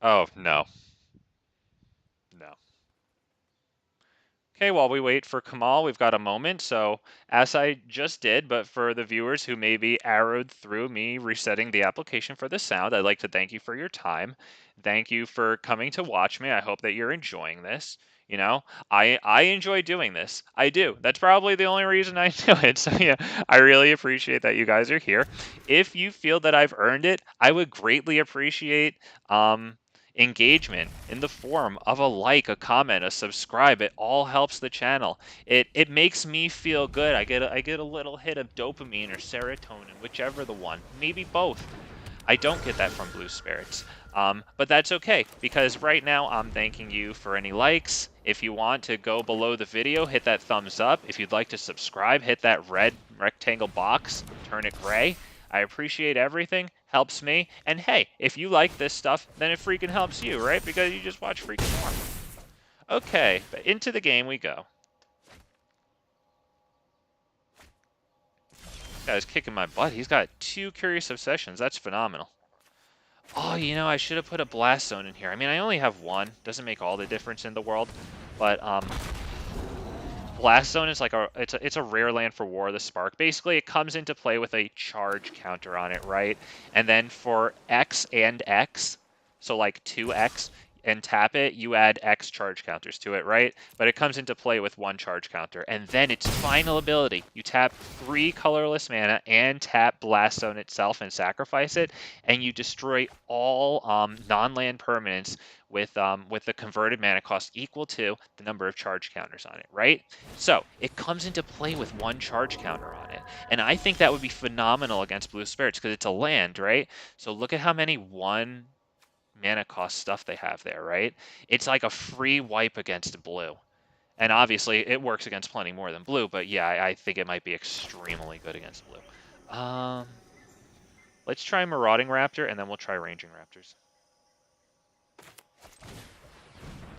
S1: Oh, no. No. Okay, while we wait for Kamal, we've got a moment. So, as I just did, but for the viewers who maybe arrowed through me resetting the application for the sound, I'd like to thank you for your time. Thank you for coming to watch me. I hope that you're enjoying this. I enjoy doing this. I do. That's probably the only reason I do it. So, yeah, I really appreciate that you guys are here. If you feel that I've earned it, I would greatly appreciate engagement in the form of a like, a comment, a subscribe. It all helps the channel. It makes me feel good. I get a little hit of dopamine or serotonin, whichever the one, maybe both. I don't get that from blue spirits. But that's okay, because right now I'm thanking you for any likes. If you want to go below the video, hit that thumbs up. If you'd like to subscribe, hit that red rectangle box, turn it gray. I appreciate everything, helps me. And hey, if you like this stuff, then it freaking helps you, right? Because you just watch freaking more. Okay, but into the game we go. This guy's kicking my butt. He's got 2 Curious Obsessions. That's phenomenal. Oh, I should have put a Blast Zone in here. I mean, I only have 1. Doesn't make all the difference in the world. But, Blast Zone is like it's a rare land for War of the Spark. Basically, it comes into play with a charge counter on it, right? And then for X and X, so like 2X, and tap it, you add X charge counters to it, right? But it comes into play with 1 charge counter. And then its final ability, you tap 3 colorless mana and tap Blast Zone itself and sacrifice it, and you destroy all non-land permanents with the converted mana cost equal to the number of charge counters on it, right? So it comes into play with 1 charge counter on it. And I think that would be phenomenal against blue spirits because it's a land, right? So look at how many 1 mana cost stuff they have there, right? It's like a free wipe against blue. And obviously it works against plenty more than blue, but yeah, I think it might be extremely good against blue. Let's try Marauding Raptor and then we'll try Ranging Raptors.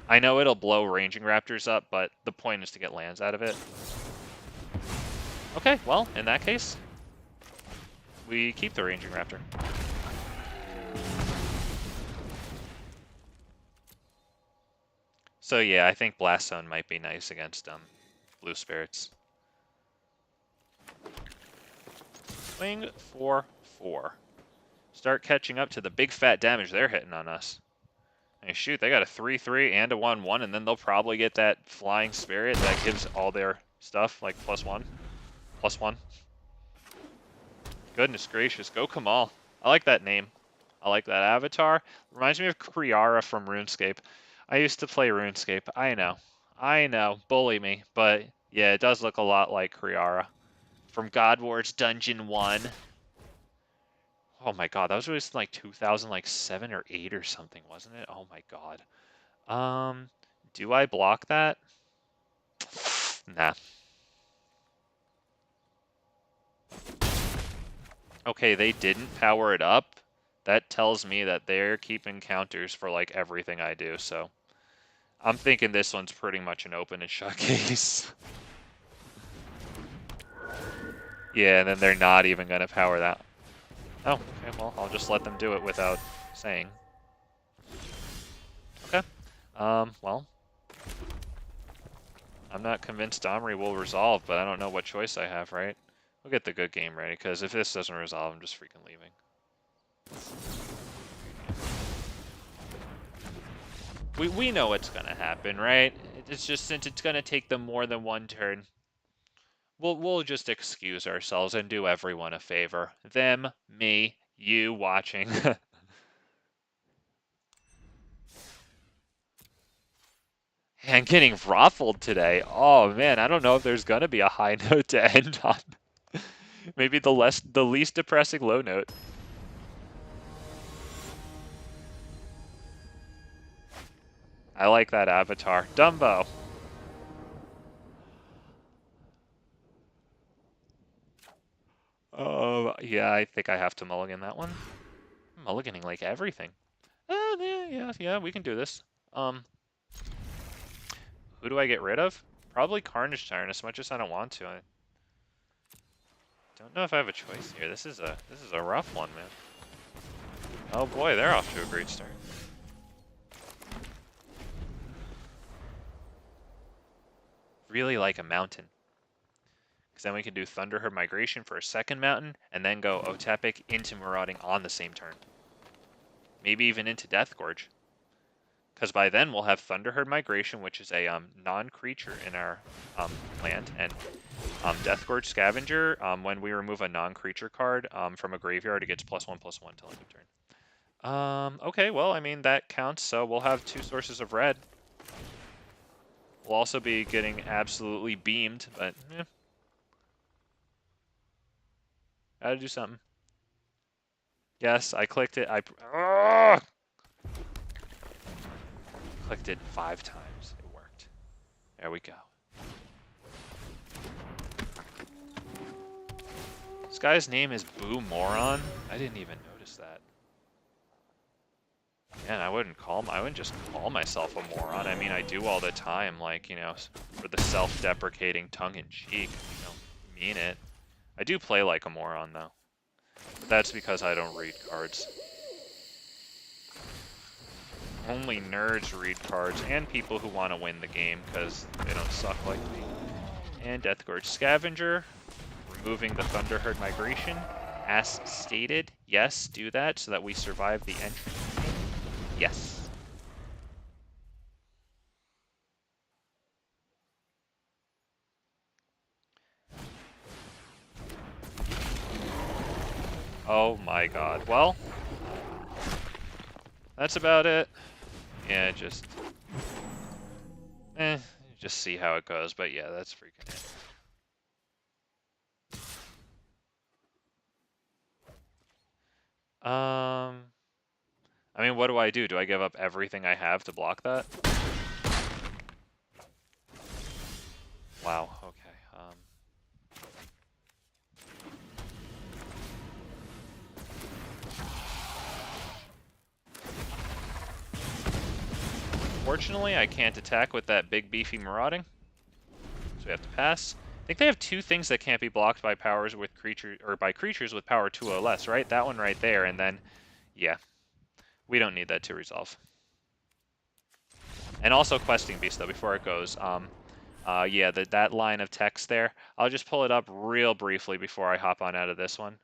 S1: I know it'll blow Ranging Raptors up, but the point is to get lands out of it. Okay, well, in that case, we keep the Ranging Raptor. So yeah, I think Blast Zone might be nice against blue spirits. Swing for 4. Start catching up to the big fat damage they're hitting on us. And shoot, they got a 3/3 and a 1/1, and then they'll probably get that Flying Spirit that gives all their stuff like +1/+1. Goodness gracious, go Kamal. I like that name. I like that avatar. Reminds me of Kriara from RuneScape. I used to play RuneScape. I know. Bully me. But yeah, it does look a lot like Kriara from God Wars Dungeon 1. Oh my god, that was released in like 2007 or 8 or something, wasn't it? Oh my god. Do I block that? Nah. Okay, they didn't power it up. That tells me that they're keeping counters for like everything I do, so I'm thinking this one's pretty much an open and shut case. Yeah, and then they're not even going to power that. Oh, okay, well, I'll just let them do it without saying. Okay. Well, I'm not convinced Domri will resolve, but I don't know what choice I have, right? We'll get the good game ready, because if this doesn't resolve, I'm just freaking leaving. We know what's going to happen, right? It's just since it's going to take them more than one turn, we'll just excuse ourselves and do everyone a favor. Them, me, you watching. And getting ruffled today. Oh man, I don't know if there's gonna be a high note to end on. Maybe the least depressing low note. I like that avatar. Dumbo. Oh, yeah, I think I have to mulligan that one. I'm mulliganing like everything. Yeah, we can do this. Who do I get rid of? Probably Carnage Tyrant, as much as I don't want to. I don't know if I have a choice here. This is a rough one, man. Oh boy, they're off to a great start. Really like a mountain. Because then we can do Thunderherd Migration for a second mountain, and then go Otepec into Marauding on the same turn. Maybe even into Deathgorge. Because by then we'll have Thunderherd Migration, which is a non-creature in our land, and Deathgorge Scavenger, when we remove a non-creature card from a graveyard, it gets +1/+1 till end of turn. Okay, well, I mean, that counts, so we'll have 2 sources of red. We'll also be getting absolutely beamed, but gotta do something. Yes, I clicked it. Clicked it 5 times. It worked. There we go. This guy's name is Boo Moron. I didn't even notice that. Man, I wouldn't just call myself a moron. I mean, I do all the time, like, you know, for the self-deprecating tongue-in-cheek, you know, mean it. I do play like a moron, though. But that's because I don't read cards. Only nerds read cards, and people who want to win the game, because they don't suck like me. And Deathgorge Scavenger, removing the Thunderherd Migration, as stated. Yes, do that, so that we survive the entry. Yes. Oh my god. Well, that's about it. Yeah, just see how it goes. But yeah, that's freaking it. I mean, what do I do? Do I give up everything I have to block that? Wow, okay. Fortunately, I can't attack with that big beefy Marauding, so we have to pass. I think they have 2 things that can't be blocked by powers with creatures, or by creatures with power 2 or less, right? That one right there, and then, yeah, we don't need that to resolve. And also Questing Beast, though, before it goes. Yeah, that line of text there. I'll just pull it up real briefly before I hop on out of this one.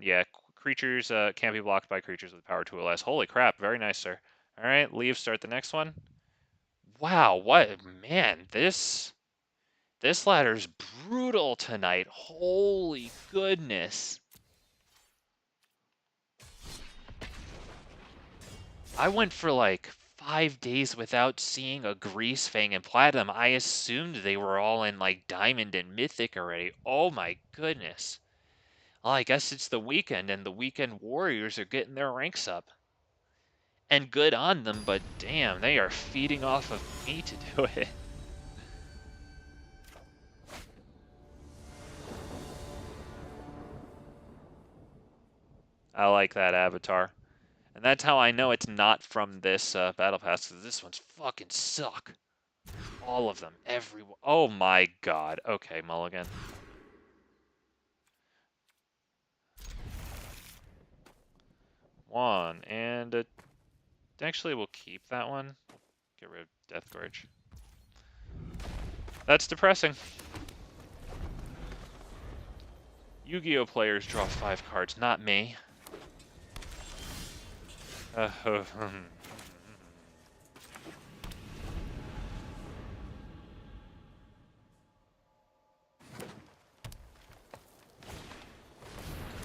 S1: Yeah, creatures can't be blocked by creatures with power 2 or less. Holy crap, very nice, sir. All right, leave, start the next one. Wow, what, man, this ladder's brutal tonight. Holy goodness. I went for like 5 days without seeing a Greasefang and Platinum. I assumed they were all in like Diamond and Mythic already. Oh my goodness. Well, I guess it's the weekend, and the weekend warriors are getting their ranks up. And good on them, but damn, they are feeding off of me to do it. I like that avatar. And that's how I know it's not from this battle pass, because this one's fucking suck. All of them. Everyone. Oh my god. Okay, mulligan. One, and actually we'll keep that one. Get rid of Deathgorge. That's depressing. Yu-Gi-Oh! Players draw 5 cards, not me.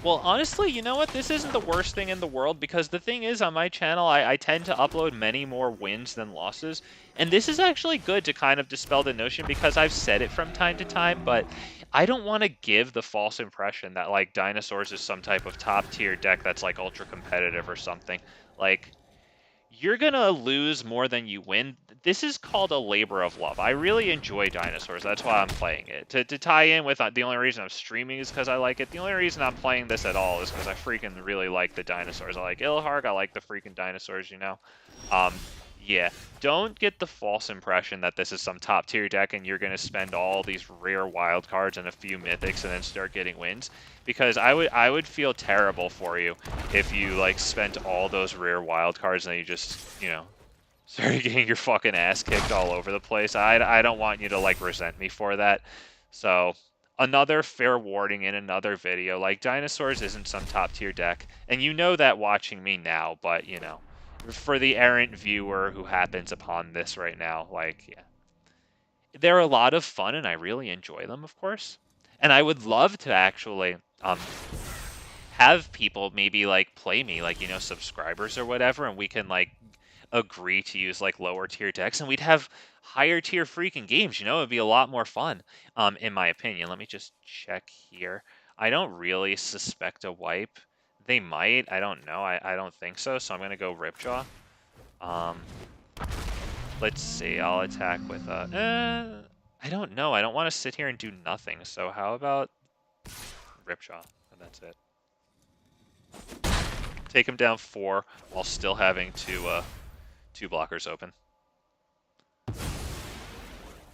S1: Well, honestly, you know what? This isn't the worst thing in the world, because the thing is, on my channel, I tend to upload many more wins than losses. And this is actually good to kind of dispel the notion, because I've said it from time to time, but I don't want to give the false impression that, like, Dinosaurs is some type of top-tier deck that's, like, ultra-competitive or something. Like, you're gonna lose more than you win. This is called a labor of love. I really enjoy Dinosaurs. That's why I'm playing it. To tie in with the only reason I'm streaming is because I like it. The only reason I'm playing this at all is because I freaking really like the Dinosaurs. I like Ilharg. I like the freaking Dinosaurs, you know? Yeah. Don't get the false impression that this is some top tier deck and you're going to spend all these rare wild cards and a few mythics and then start getting wins. Because I would feel terrible for you if you, like, spent all those rare wild cards and then you just, you know, started getting your fucking ass kicked all over the place. I don't want you to, like, resent me for that. So, another fair warning in another video. Like, Dinosaurs isn't some top tier deck. And you know that watching me now, but, you know, for the errant viewer who happens upon this right now, like, yeah. They're a lot of fun and I really enjoy them, of course. And I would love to actually, have people maybe, like, play me, like, you know, subscribers or whatever, and we can, like, agree to use, like, lower tier decks, and we'd have higher tier freaking games, you know? It'd be a lot more fun, in my opinion. Let me just check here. I don't really suspect a wipe. They might. I don't know. I don't think so, so I'm going to go Ripjaw. Let's see. I'll attack with I don't know. I don't want to sit here and do nothing, so how about Ripjaw? And that's it. Take him down 4 while still having two blockers open.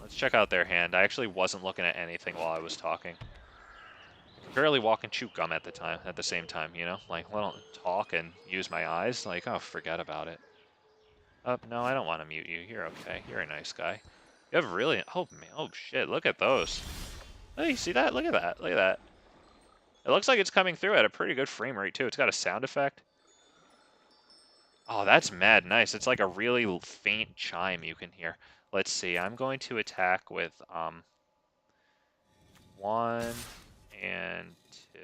S1: Let's check out their hand. I actually wasn't looking at anything while I was talking. I could barely walk and chew gum at the same time, you know? Like, I don't talk and use my eyes. Like, oh, forget about it. Oh, no, I don't want to mute you. You're okay. You're a nice guy. You have really... Oh, man. Oh, shit. Look at those. Hey, see that? Look at that. Look at that. It looks like it's coming through at a pretty good frame rate, too. It's got a sound effect. Oh, that's mad nice. It's like a really faint chime you can hear. Let's see. I'm going to attack with 1 and 2.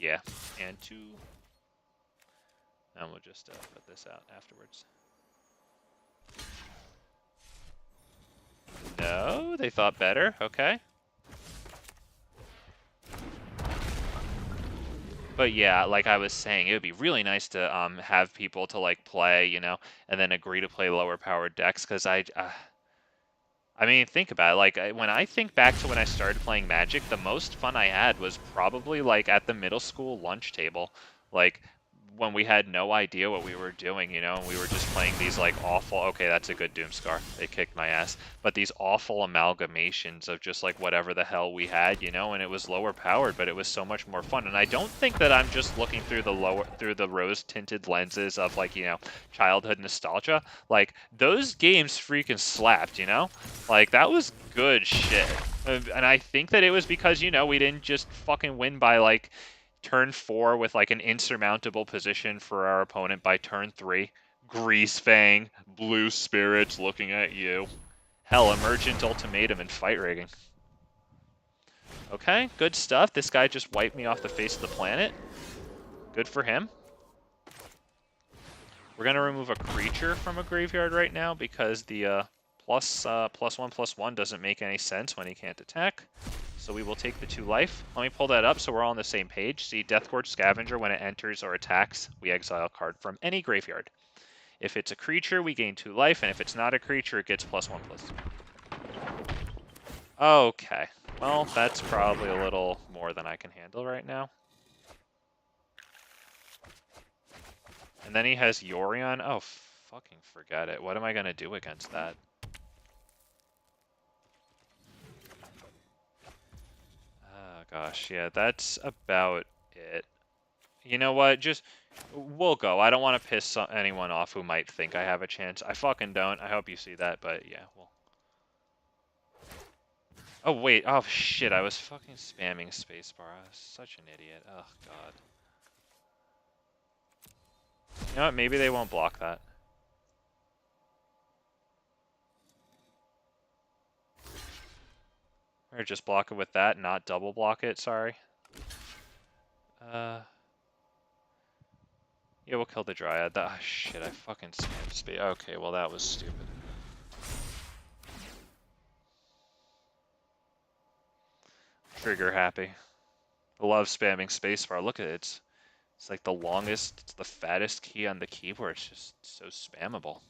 S1: Yeah, and 2. And we'll just put this out afterwards. No, they thought better. Okay. But yeah, like I was saying, it would be really nice to have people to, like, play, you know, and then agree to play lower powered decks, because I mean, think about it. Like, when I think back to when I started playing Magic, the most fun I had was probably, like, at the middle school lunch table. Like, when we had no idea what we were doing, you know, and we were just playing these, like, awful... Okay, that's a good Doomscar. They kicked my ass. But these awful amalgamations of just, like, whatever the hell we had, you know, and it was lower powered, but it was so much more fun. And I don't think that I'm just looking through the rose-tinted lenses of, like, you know, childhood nostalgia. Like, those games freaking slapped, you know? Like, that was good shit. And I think that it was because, you know, we didn't just fucking win by, like, turn 4 with, like, an insurmountable position for our opponent by turn 3. Greasefang, Blue Spirits looking at you. Hell, Emergent Ultimatum and Fight Rigging. Okay, good stuff. This guy just wiped me off the face of the planet. Good for him. We're going to remove a creature from a graveyard right now because the +1/+1 doesn't make any sense when he can't attack. So we will take the 2 life. Let me pull that up so we're all on the same page. See, Deathgorge Scavenger, when it enters or attacks, we exile a card from any graveyard. If it's a creature, we gain 2 life, and if it's not a creature, it gets +1/+2. Okay. Well, that's probably a little more than I can handle right now. And then he has Yorion. Oh, fucking forget it. What am I gonna do against that? Oh gosh, yeah, that's about it. You know what? Just we'll go. I don't want to piss anyone off who might think I have a chance. I fucking don't. I hope you see that, but yeah, well. Oh wait, oh shit, I was fucking spamming spacebar. I was such an idiot. Oh god. You know what? Maybe they won't block that. Or just block it with that, not double block it, sorry. Yeah, we'll kill the Dryad. Shit, I fucking spammed space. Okay, well that was stupid. Trigger happy. I love spamming spacebar. Look at it. It's like the longest, it's the fattest key on the keyboard. It's just so spammable.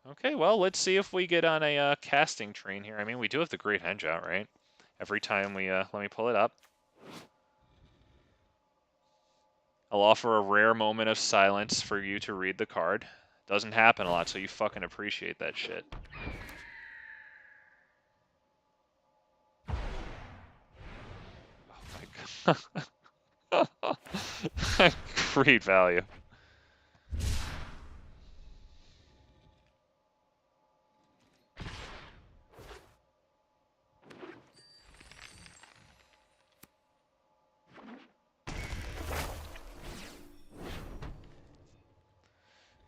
S1: Okay, well, let's see if we get on a casting train here. I mean, we do have the Great Henge out, right? Every time we, let me pull it up. I'll offer a rare moment of silence for you to read the card. Doesn't happen a lot, so you fucking appreciate that shit. Oh my god. Great value.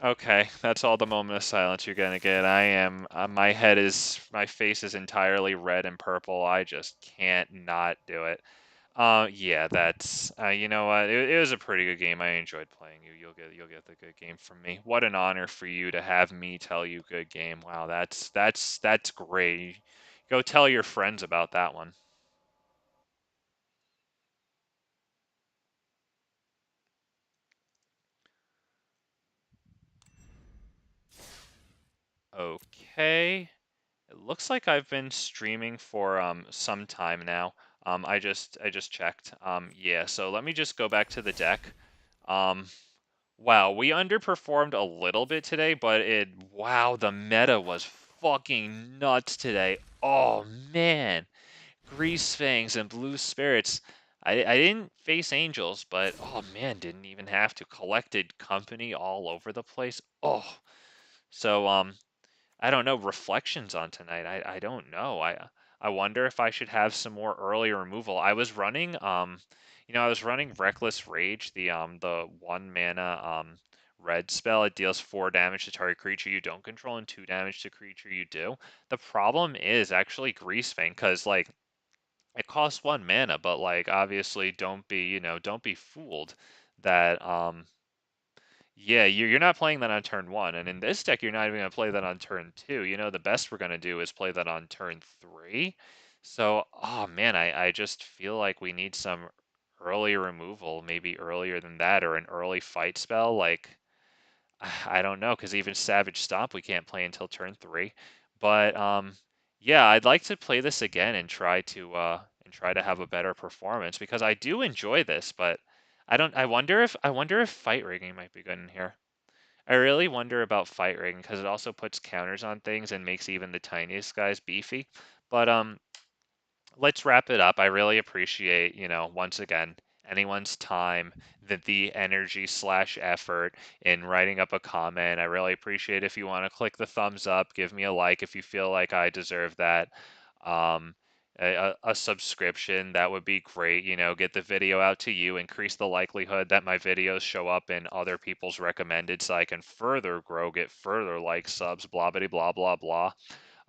S1: Okay, that's all the moment of silence you're gonna get. I am, my face is entirely red and purple. I just can't not do it. Yeah, that's, you know what? It was a pretty good game. I enjoyed playing you. You'll get the good game from me. What an honor for you to have me tell you good game. Wow, that's great. Go tell your friends about that one. Okay. It looks like I've been streaming for some time now. I just checked. Yeah, so let me just go back to the deck. Um wow, we underperformed a little bit today, but wow, the meta was fucking nuts today. Oh man. Grease Fangs and Blue Spirits. I didn't face Angels, but oh man, didn't even have to. Collected Company all over the place. Oh. So I don't know, reflections on tonight. I don't know. I wonder if I should have some more early removal. I was running I was running Reckless Rage, the 1 mana red spell. It deals 4 damage to target creature you don't control and 2 damage to creature you do. The problem is actually Greasefang, because like it costs 1 mana, but like obviously don't be fooled that yeah, you're not playing that on turn 1, and in this deck, you're not even going to play that on turn 2. You know, the best we're going to do is play that on turn 3. So, oh man, I just feel like we need some early removal, maybe earlier than that, or an early fight spell. Like, I don't know, because even Savage Stomp we can't play until turn 3. But yeah, I'd like to play this again and try to have a better performance because I do enjoy this, but I don't. I wonder if fight rigging might be good in here. I really wonder about fight rigging because it also puts counters on things and makes even the tiniest guys beefy. But let's wrap it up. I really appreciate, once again, anyone's time, the energy slash effort in writing up a comment. I really appreciate if you want to click the thumbs up, give me a like if you feel like I deserve that. Um, a subscription, that would be great. Get the video out to you, increase the likelihood that my videos show up in other people's recommended so I can further grow, get further likes, subs, blah, blah, blah, blah, blah.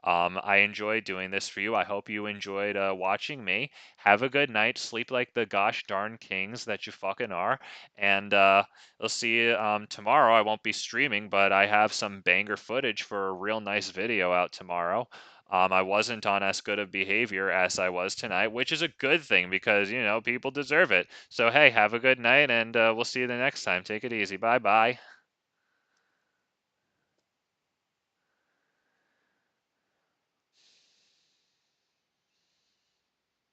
S1: I enjoyed doing this for you. I hope you enjoyed watching me. Have a good night. Sleep like the gosh darn kings that you fucking are. And we'll see you tomorrow. I won't be streaming, but I have some banger footage for a real nice video out tomorrow. I wasn't on as good of behavior as I was tonight, which is a good thing because, people deserve it. So, hey, have a good night, and we'll see you the next time. Take it easy. Bye bye.